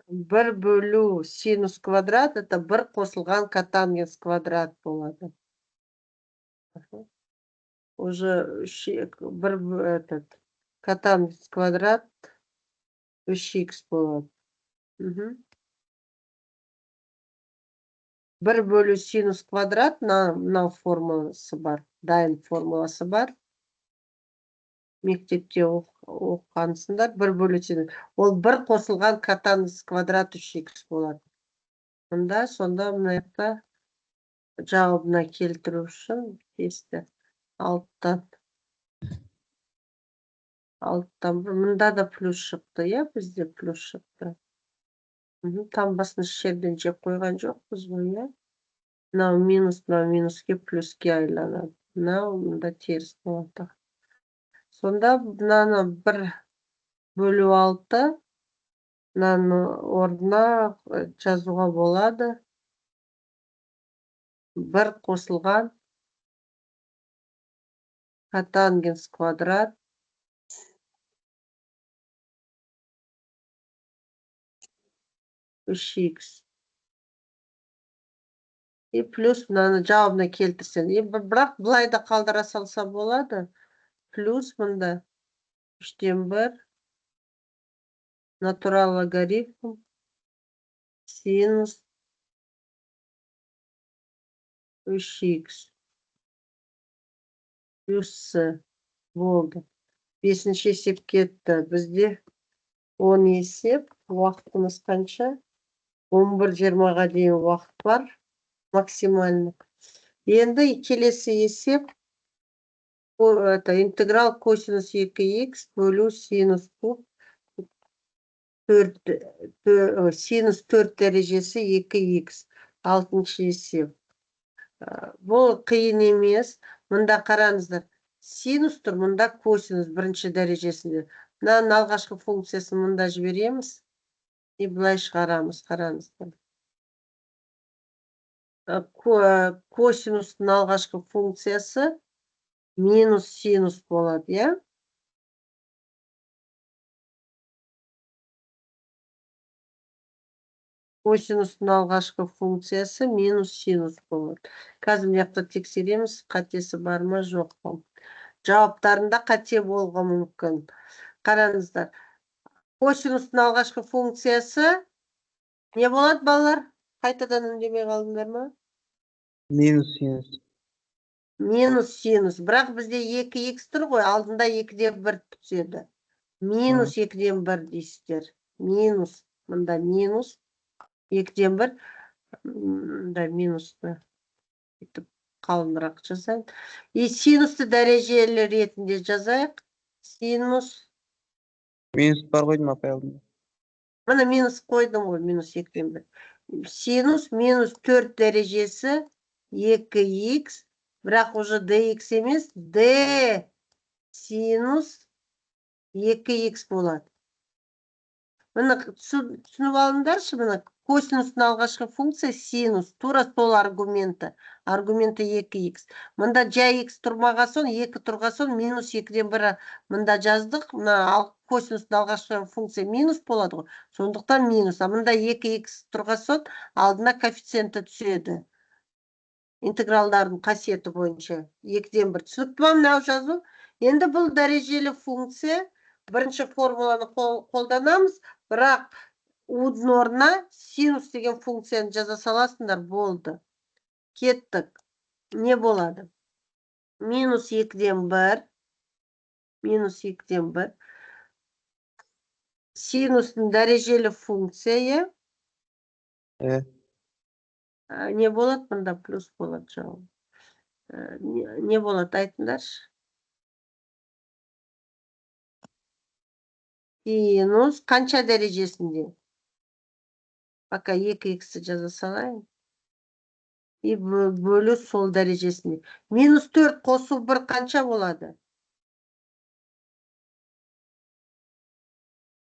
1 бөлу синус квадрат это 1 қосылған котангенс квадрат болады. Уже 1 этот котангенс квадрат 3х болады. 1 бөлу синус квадрат мынау формуласы бар. Дайын формуласы бар. Мектепте оқығансыңдар. 1 бөлу синус. Ол 1 қосылған котангенс квадрат 3х болады. Сонда мына жақта жауабына келтіру үшін кесті. 6'тан 1. Мында да плюс шықты, иә, бізде плюс шықты. Таңбасын жерден жеп қойған жоқпыз ғой, иә. Мынау минуске плюске айланады. Мында теріс болады. Сонда мынаны 1 бөлу 6, мынаны орнына жазуға болады. 1 қосылған котангенс квадрат үш х. И плюс мынаны жауабына келтірсең. Бірақ былай да қалдыра салса болады. Плюс мында 3/1 натурал логарифм синус 3х плюс с болды. 5-ші есеп кетті. Бізде 10 есеп. Уақытымыз қанша? 11:20-ға дейін уақыт бар. Максимально. Енді келесі есеп. Это интеграл косинус 2х бөлу синус куб. Синус 4 дәрежесі 2х. 6-шы есеп. Бұл қиын емес. Мұнда қараңыздар. Синус тұр, мұнда косинус бірінші дәрежесінде. Мынаның алғашқы функциясын мұнда жібереміз. И былай шығарамыз, қараңыздар. Косинустың алғашқы функциясы минус синус болады, я? Косинустың алғашқы функциясы минус синус болады. Қазір мына тексереміз, қатесі бар ма, жоқ па. Жауаптарында қате болуы мүмкін. Қараңыздар. Косинустың алғашқы функциясы не болады, балалар? Қайтадан үндемей қалдыңдар ма? Минус синус. Минус синус. Бірақ бізде 2х тұр ғой, алдында 2/1 түседі. Минус 2/1 дейсіздер. Минус. Мұнда минус 2/1. Мұнда минусты қалынырақ жазайын. И синусты дәрежелі ретінде жазайық. Синус. Минус бар қойдым апай алдында. Мына минус қойдым ғой, минус 2/1. Синус минус 4 дәрежесі 2х, бірақ уже dx емес, d синус 2х болады. Мына түсініп алыңдаршы, мына косинустың алғашқы функция синус, тура сол аргументі 2х. Мында жай х тұрмаған соң, 2 тұрған соң, минус 2/1 мында жаздық. Мына косинустың алғашқы функция минус болады ғой. Сондықтан минус. А мында 2х тұрған соң, алдына коэффициенті түседі. Интегралдардың қасиеті бойынша 2/1. Түсінікті ма мынау жазу? Енді бұл дәрежелі функция. Бірінші формуланы қолданамыз, бірақ удың орнына синус деген функцияны жаза саласыңдар, болды. Кеттік. Не болады? Минус 2/1. Минус 2/1. Синустың дәрежелі функция. Не болады? Мұнда плюс болады жауап. Не болады? Айтыңдаршы. Синус қанша дәрежесінде? Пока 2х жаза салайын. И бөлу сол дәрежесінде. Минус 4 қосу 1 қанша болады?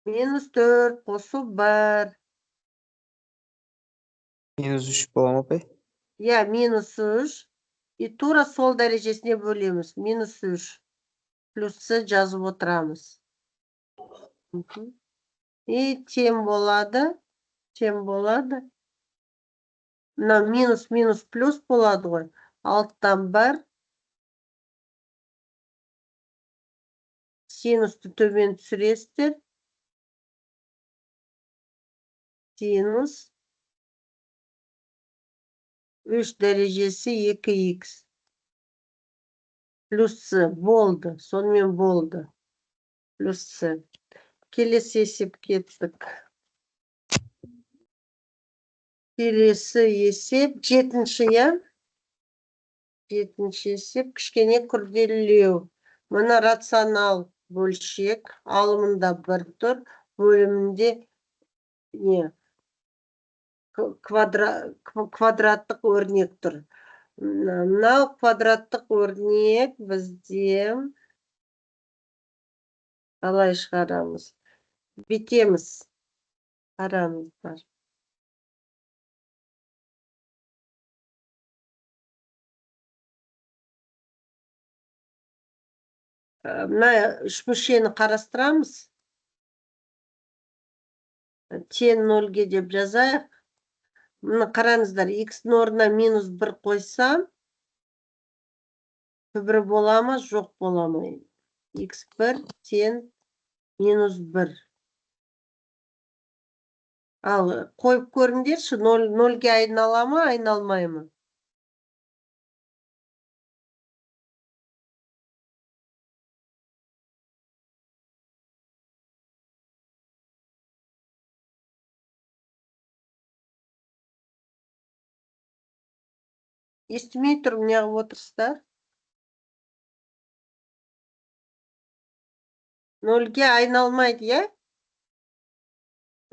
Минус 4 қосу 1. Минус 3 бола ма апай? Я, минус 3. И тура сол дәрежесіне бөлеміз. Минус 3. Плюссы жазып отырамыз. И тем болады. Тем болады. Мына минус плюс болады ғой. 6-тан 1. Синусты төмен түсіресіздер. Синус 3 дәрежесі 2х. Плюссы болды. Сонымен болды. Плюссы. Келесі есеп кеттік. Келесі есеп 7-ші, я? 7-ші есеп кішкене күрделілеу. Мұны рационал бөлшек. Алымында 1 тұр. Бөлімінде квадраттық өрнек тұр. Мынау квадраттық өрнек бізде қалай шығарамыз? Бітеміз. Қараңыздар. Мына үш мүшені қарастырамыз. Тең 0-ге деп жазайық. Мына қараңыздар, x-ның орнына -1 қойсам, түбірі бола ма, жоқ бола ма? x1 тең -1. Ал қойып көріңдерші, 0-ге айнала ма, айналмай ма? Естімей тұрмын, неғып отырсыздар? 0-ге айналмайды, я?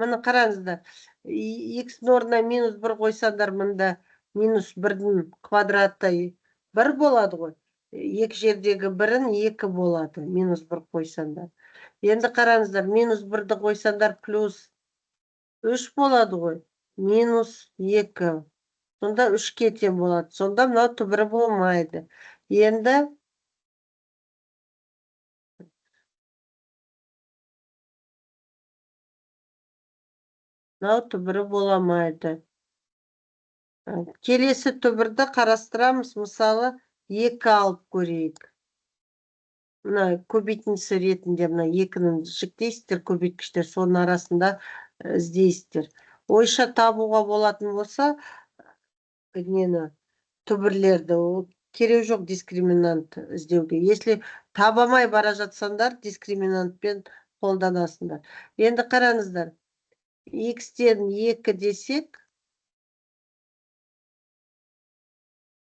Мына қараңыздар. X-ның орнына -1 қойсаңдар, мында -1-дің квадраты 1 болады ғой. Екі жердегі 1-ін 2 болады, -1 қойсаңдар. Енді қараңыздар, -1-ді қойсаңдар +3 болады ғой, -2. Сонда 3-ке тең болады. Сонда мынау түбірі болмайды. Енді мынау түбірі боламайды. Келесі түбірді қарастырамыз. Мысалы, 2 алып көрейік. Мына көбейтіндісі ретінде мына 2-ні жіктейсіздер, көбейткіштер, соның арасында іздейсіздер. Ойша табуға болатын болса, түбірлерді, керек жоқ дискриминант іздеуге. Если табамай бара жатсаңдар, дискриминантпен қолданасыңдар. Енді қараңыздар, x-тен 2 десек,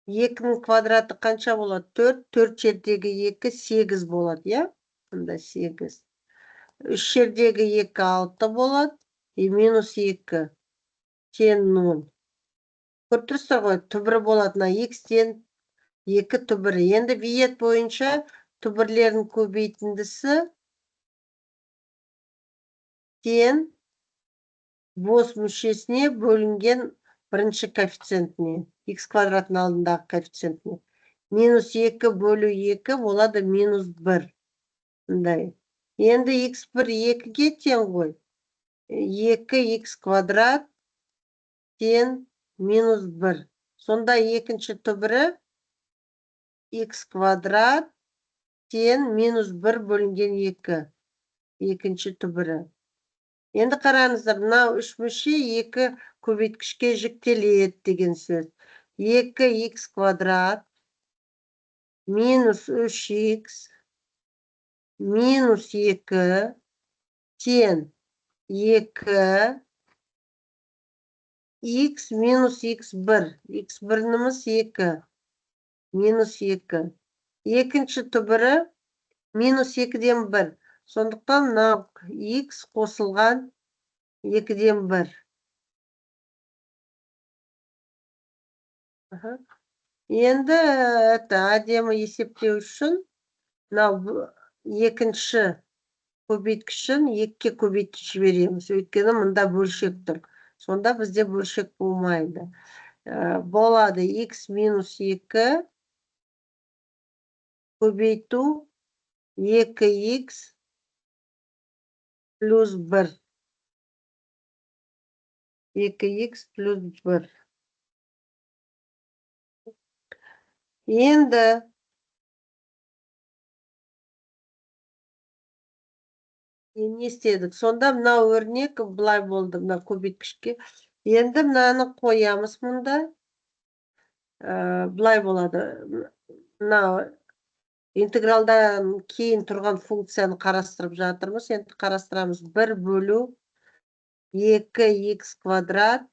2-ның квадраты қанша болады? 4, 4 жердегі 2, 8 болады, я? Мында 8. 3 жердегі 2, 6 болады, -2 тең 0. Көріп тұрсыздар ғой, түбірі болады, x-тен 2 түбірі. Енді виет бойынша түбірлердің көбейтіндісі тең бос мүшесіне бөлінген бірінші коэффициентіне, x квадраттың алдындағы коэффициентіне. -2 бөлу 2 болады -1. Енді x1 2-ге тең ғой. 2x квадрат тең -1. Сонда екінші түбірі x квадрат тең -1 бөлінген 2. Екінші түбірі. Енді қараңыздар, мынау үш мүше 2 көбейткішке жіктеледі деген сөз. 2x квадрат -3x -2 тең 2 x -x1. x1-німіз 2. -2. Екінші түбірі -2-ден 1. Сондықтан x қосылған 2-ден 1. Енді әдемі есептеу үшін екінші көбейткішін 2-ке көбейтіп жібереміз. Өйткені мұнда бөлшек тұр. Сонда бізде бөлшек болмайды. Болады x -2 көбейту 2x плюс 1. 2x плюс 1. Енді не істедік? Сонда мына өрнек бұлай болды, мына көбейткішке. Енді мынаны қоямыз мұнда. Бұлай болады. Мына интегралдан кейін тұрған функцияны қарастырып жатырмыз. Енді қарастырамыз. 1 бөлу 2x квадрат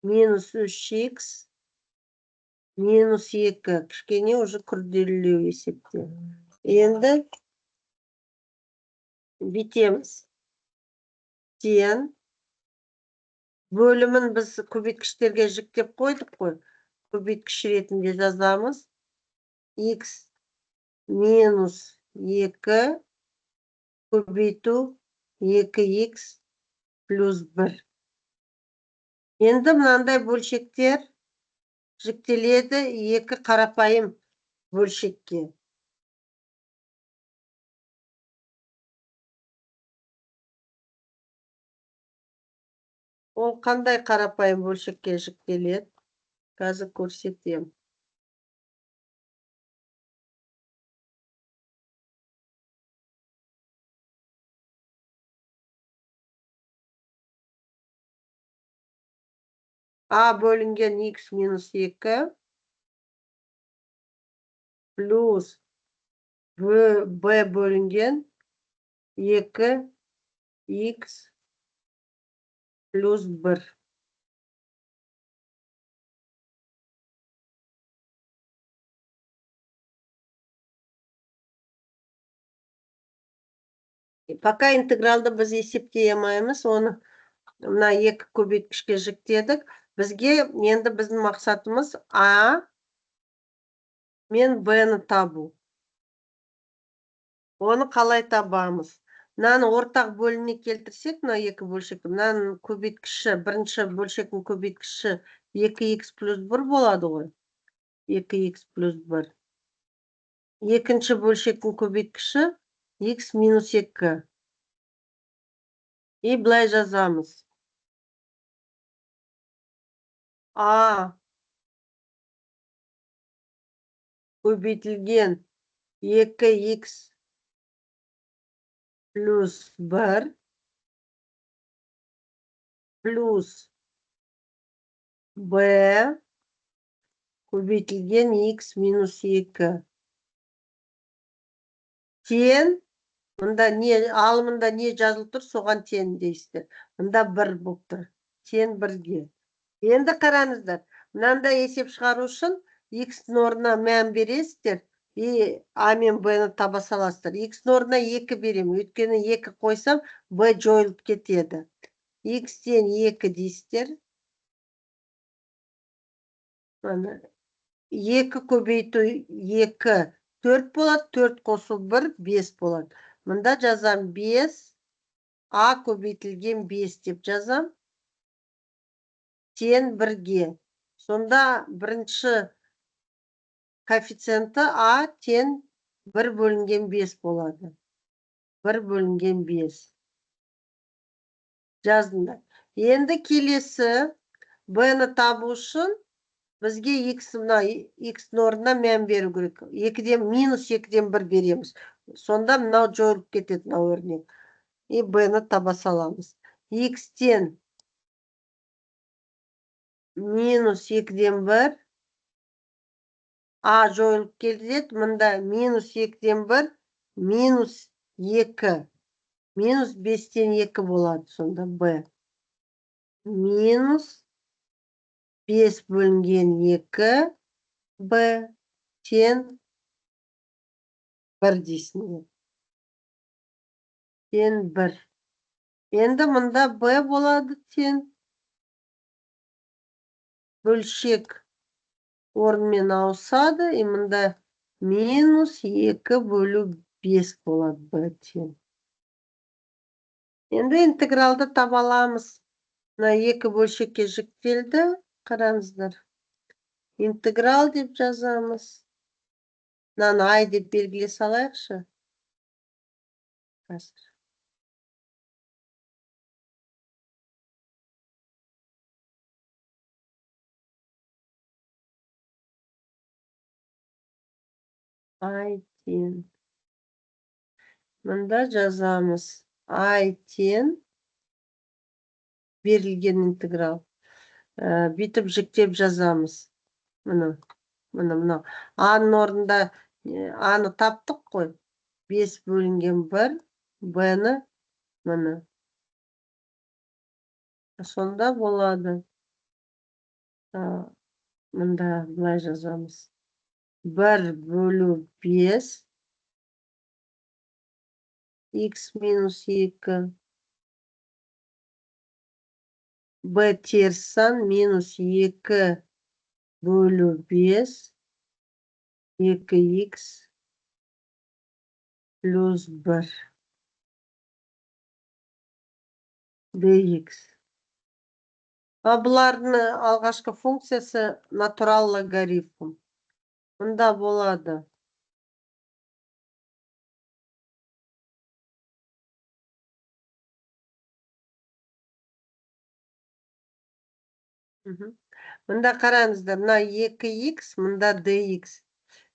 -3x -2. Кішкене уже күрделілеу есепте. Енді бітеміз. Тең бөлімін біз көбейткіштерге жіктеп қойдық қой. Көбейткіш ретінде жазамыз. x -2 көбейту 2x плюс 1. Енді мынандай бөлшектер жіктеледі 2 қарапайым бөлшекке. Ол қандай қарапайым бөлшекке жіктеледі? Қазір көрсетем. А бөлінген x минус 2 плюс b бөлінген 2x плюс 1. Пока интегралды біз есептей алмаймыз, оны мына екі көбейткішке жіктедік. Бізге енді біздің мақсатымыз А мен Б-ні табу. Оны қалай табамыз? Мынаны ортақ бөліміне келтірсек, мына екі бөлшекті, мынаның көбейткіші, бірінші бөлшектің көбейткіші 2x плюс 1 болады ғой. 2x плюс 1. Екінші бөлшектің көбейткіші x минус 2. И былай жазамыз. А көбейтілген 2x плюс 1 плюс b көбейтілген x минус 2. Тен, мұнда не, алымында не жазылып тұр, соған тен дейсіздер. Мұнда 1 болып тұр. Тен 1-ге. Енді қараңыздар. Мынанда есеп шығару үшін x-дің орнына мән бересіздер. И А мен Б-ні таба саласыздар. X-дің орнына 2 берем. Өйткені 2 қойсам, Б жойылып кетеді. X-тен 2 дейсіздер. 2 көбейту 2 4 болады. 4 қосу 1 5 болады. Мұнда жазам 5 А көбейтілген 5 деп жазам. Тен 1-ге. Сонда бірінші коэффициенті А тен 1 бөлінген 5 болады. 1 бөлінген 5. Жаздыңдар. Енді келесі Б-ні табу үшін бізге x-дің орнына мән беру керек. Минус 2-ден 1 береміз. Сонда мынау жойылып кетеді, мынау өрнек. И Б-ні таба саламыз. X-тен минус 2-ден 1 А жойылып кетеді. Мұнда минус 2-ден 1 минус 2. Минус 5-тен 2 болады. Сонда Б. Минус 5 бөлінген 2 Б тен 1 дейсіңдер. Тен 1. Енді мұнда Б болады тен. Бөлшек орынмен ауысады. И мұнда минус 2 бөлу 5 болады Б тен. Енді интегралды таба аламыз. Мына екі бөлшекке жіктелді. Қараңыздар. Интеграл деп жазамыз. Мынаны I деп белгілей салайықшы. Қазір. I тен. Мұнда жазамыз. I тен берілген интеграл. Бүйтіп жіктеп жазамыз. Мұны. А-ның орнында А-ны таптық қой. 5 бөлінген 1, Б-ні мұны. Сонда болады. Мұнда бұлай жазамыз. 1 бөлу 5 x минус 2 b теріс сан минус 2 бөлу 5 2x плюс 1 dx. Бұлардың алғашқы функциясы натурал логарифм. Мұнда болады. Мында қараңыздар, мына 2х, мында dx.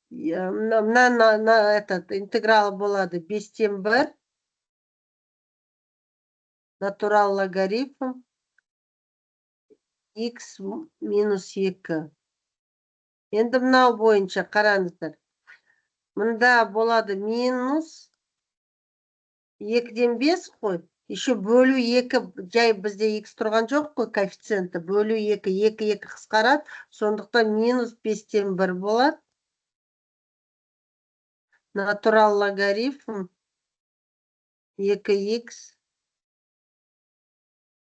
Мына этот интеграл болады 5-тен 1 натурал логарифм x минус 2. Енді мынау бойынша қараңыздар. Мында болады минус 2-ден 5 қой. Еще бөлу 2, жай бізде x тұрған жоқ қой коэффициенті. Бөлу 2, 2 қысқарады. Сондықтан минус 5-тен 1 болады. Натурал логарифм 2х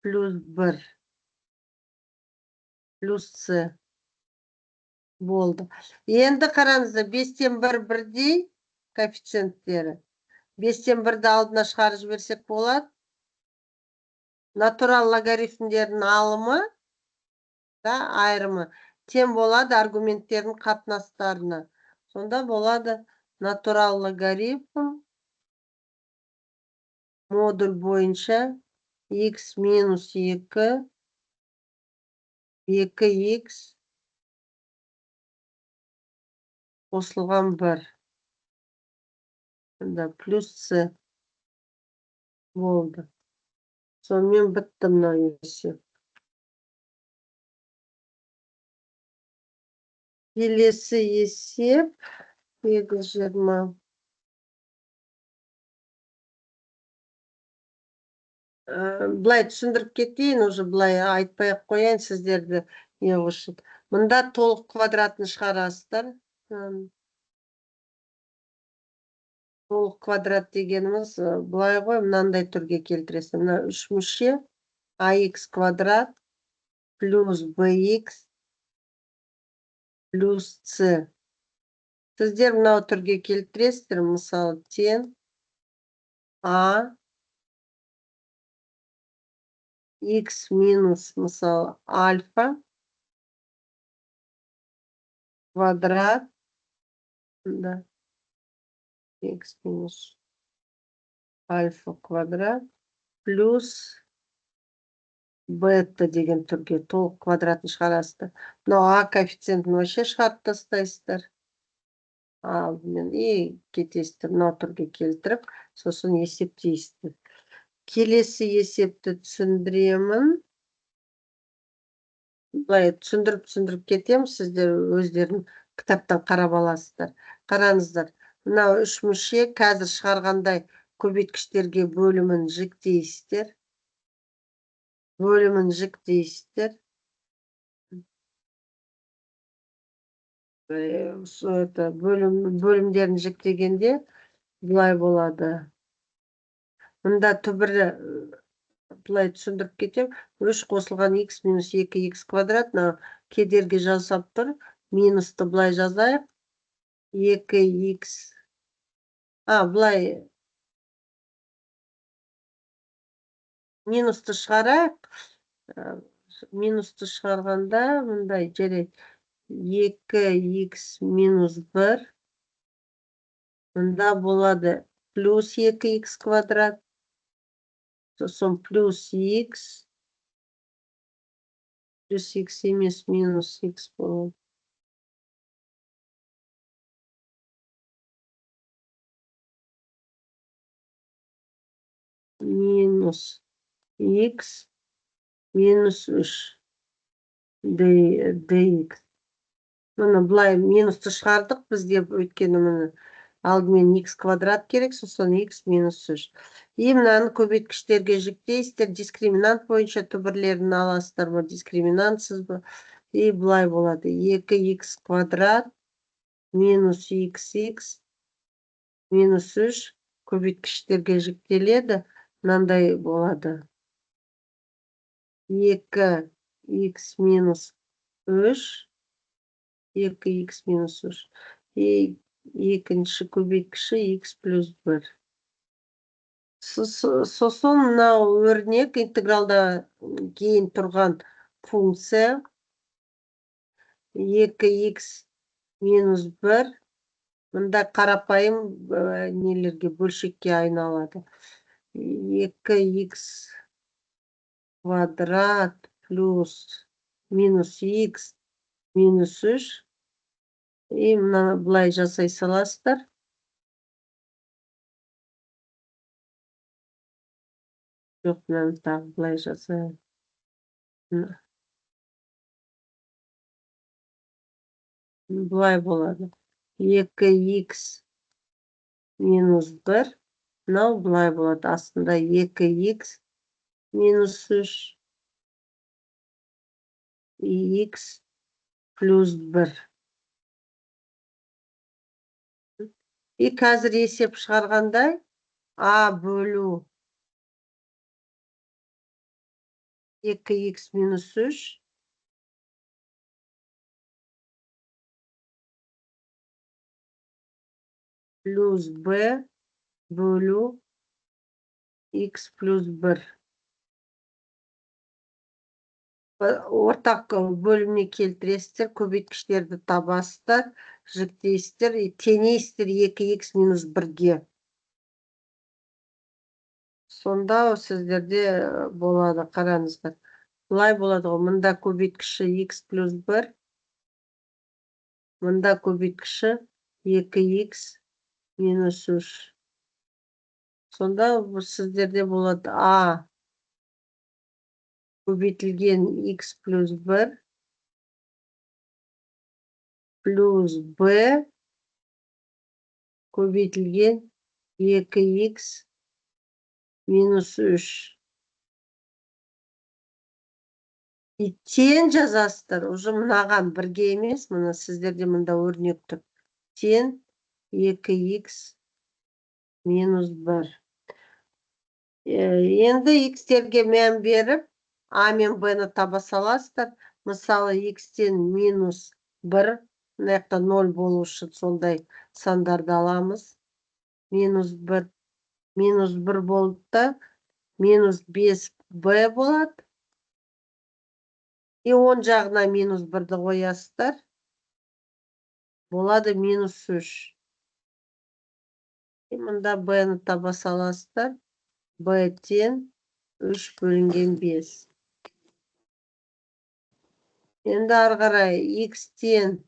плюс 1 плюс c болды. Енді қараңыздар, 5-тен 1 бірдей коэффициенттері. 5-тен 1-ді алдына шығарып жіберсек болады. Натурал логарифмдердің алымы да айырымы тең болады аргументтердің қатынастарына. Сонда болады натурал логарифм модуль бойынша x минус 2 2х қосылған 1. Плюс c болды. Сонымен бітті мынау есеп. Келесі есеп 820. Былай түсіндіріп кетейін, уже былай айтпай-ақ қояйын сіздерді не үшін. Мында толық квадратын шығарасыздар. Толық квадрат дегеніміз былай ғой, мынандай түрге келтіресің. Мына 3 мүше ax квадрат плюс bx плюс c. Сіздер мынау түрге келтіресіздер, мысалы, тең a x минус, мысалы, альфа квадрат, да, x минус альфа квадрат плюс бета деген түрге толық квадратын шығарасыздар. Мынау а коэффициентін вообще шығарып тастайсыздар. Алдымен и кетесіздер, мынау түрге келтіріп, сосын есептейсіздер. Келесі есепті түсіндіремін. Былай түсіндіріп кетем, сіздер өздерін кітаптан қарап аласыздар. Қараңыздар, мынау 3 мүше қазір шығарғандай көбейткіштерге бөлімін жіктейсіздер. Бөлімдерін жіктегенде бұлай болады. Мында түбірі бұлай түсіндіріп кетем. 3 қосылған x минус 2х квадрат, кедергі жазап тұр. Минусты бұлай жазайық. 2х. Бұлай минусты шығарайық. Минусты шығарғанда мындай жарайды. 2х минус 1. Мында болады плюс 2х квадрат. Сосын плюс х. Плюс х емес минус х болады. Минус х минус 3 dx. Мұны бұлай минусты шығардық бізде, өйткені мұны алдымен х квадрат керек, сосын х минус 3. Мынаны көбейткіштерге жіктейсіздер, дискриминант бойынша түбірлерін аласыздар ма, дискриминантсыз ба. И бұлай болады. 2х квадрат минус xx минус 3 көбейткіштерге жіктеледі. Мынандай болады. 2х минус 3 2х минус 3 и екінші көбейткіші х плюс 1. Сосын мынау өрнек интегралда кейін тұрған функция 2х минус 1. Мында қарапайым нелерге бөлшекке айналады. 2х квадрат плюс минус x минус 3. Мына былай жасай саласыздар. Жоқ, мынаны тағы былай жасайын. Былай болады. 2x минус 1. Мынау былай болады. Астында 2x минус 3. X плюс 1. Қазір есеп шығарғандай a бөлу 2x минус 3 плюс b бөлу x плюс 1. Ортақ бөліміне келтіресіздер, көбейткіштерді табасыздар, жіктейсіздер, теңейсіздер 2x минус 1-ге. Сонда сіздерде болады, қараңыздар. Бұлай болады ғой, мұнда көбейткіші x плюс 1, мұнда көбейткіші 2x минус 3. Сонда сіздерде болады a көбейтілген x плюс 1 плюс b көбейтілген 2x минус 3. Тен жазасыздар, уже мынаған бірге емес, мына сіздерде мында өрнек тұр. Тен 2x минус 1. Енді x-терге мән беріп, a мен b-ні таба саласыздар. Мысалы, x-тен минус 1, мынаяқта 0 болу үшін сондай сандарды аламыз. Минус 1 болды да, минус 5b болады. И 10 жағына минус 1-ді қоясыздар. Болады минус 3. Мұнда b-ні таба саласыздар. b тен 3 бөлінген 5. Енді ары қарай x-тен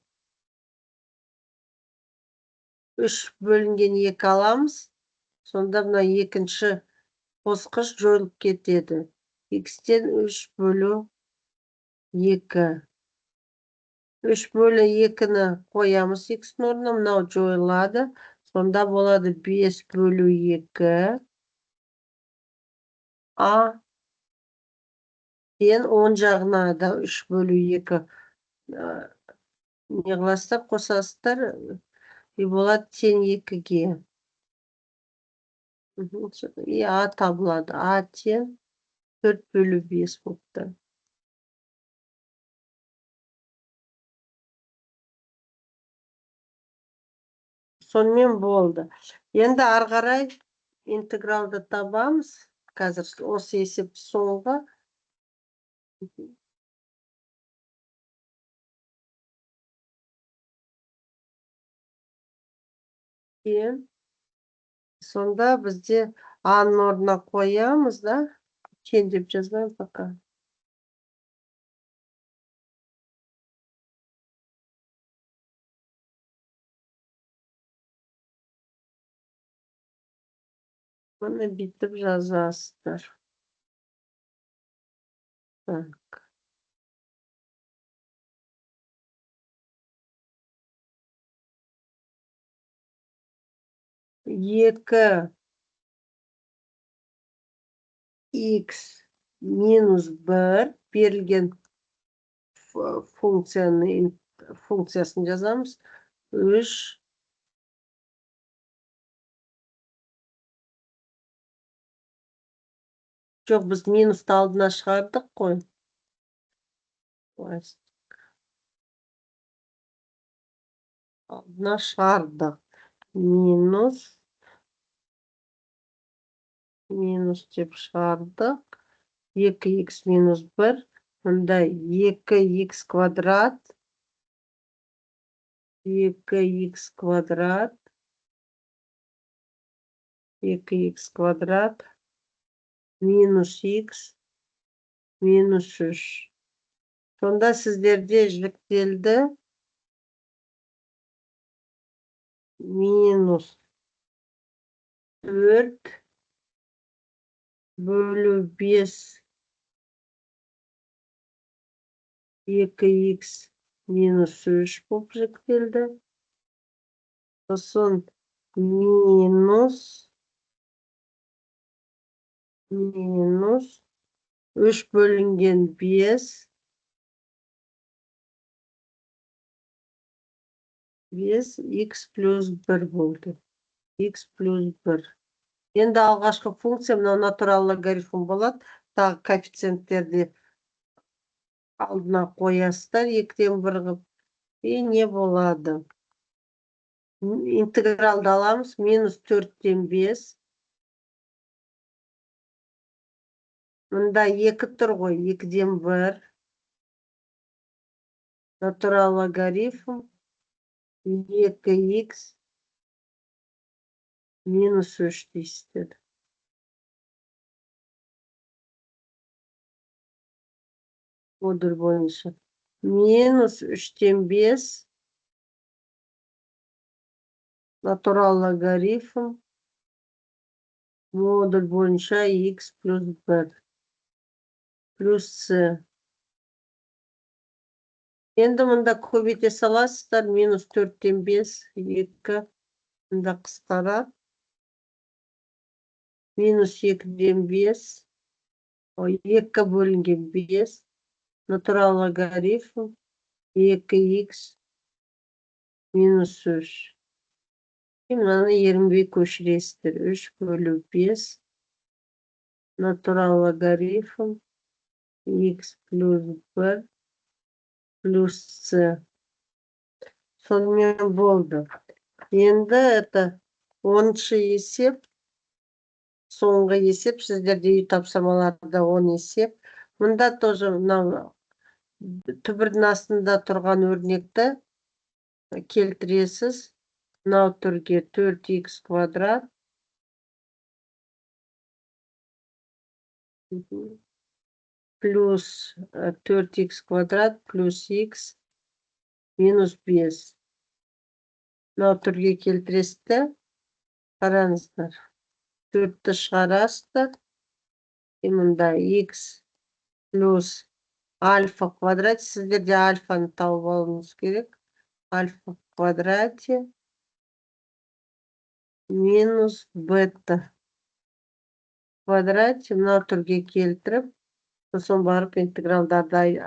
3 бөлінген 2 аламыз. Сонда мына екінші қосқыш жойылып кетеді. X-тен 3 бөлу 2. 3 бөлі 2-ні қоямыз x-ның орнына, мынау жойылады. Сонда болады 5 бөлу 2. A тен 10 жағына да 3 бөлу 2 не қыласыздар, қосасыздар, и болады тен 2-ге. И a табылады. A тен 4 бөлу 5 болыпты. Сонымен болды. Енді ары қарай интегралды табамыз. Қазір осы есеп соңғы. Сонда бізде a-ның орнына қоямыз да, тен деп жазбаймын пока. Мұны бүйтіп жазасыздар. Так. Екі x минус 1 берілген функциясын жазамыз. 3 жоқ, біз минусты алдына шығардық қой. Алдына шығардық. Минус деп шығардық. 2x минус 1. Мұнда 2x квадрат. 2x квадрат. 2x квадрат. Минус x минус 3. Сонда сіздерде жіктелді минус 4 бөлу 5 2х минус 3 болып жіктелді. Сосын минус 3 бөлінген 5 х плюс 1 болды. Х плюс 1. Енді алғашқы функция мынау натурал логарифм болады. Тағы коэффициенттерді алдына қоясыздар, 2-ден 1 қылып. Не болады? Интегралды аламыз. Минус 4-ден 5. Мында 2 тұр ғой. 2-ден 1. Натурал логарифм 2х минус 3 дейсіздер. Модуль бойынша. Минус 3-ден 5 натурал логарифм модуль бойынша х плюс 1 плюс с. Енді мұнда көбейте саласыздар. Минус 4-ден 5 2 мұнда қысқарады. Минус 2-ден 5 2 бөлінген 5 натурал логарифм 2х минус 3. Мынаны ерінбей көшіресіздер. 3 бөлу 5 натурал логарифм х плюс 1 плюс с. Сонымен болды. Енді это 10-шы есеп. Соңғы есеп. Сіздерде үй тапсырмаларда 10 есеп. Мұнда тоже түбірдің астында тұрған өрнекті келтіресіз. Мынау түрге 4х квадрат плюс 4х квадрат плюс х минус 5. Мынау түрге келтіресізді. Қараңыздар. 4-ті шығарасыздар. Мұнда х плюс альфа квадрат. Сіздерде альфаны тауып алуыңыз керек. Альфа в квадрате минус бета в квадрате. Мынау түрге келтіріп, сосын барып интегралдарды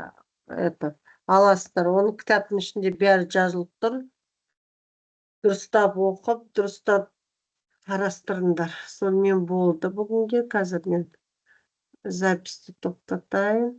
аласыздар. Оны кітаптың ішінде бәрі жазылып тұр. Дұрыстап оқып, дұрыстап қарастырыңдар. Сонымен болды бүгінге. Қазір мен записті тоқтатайын.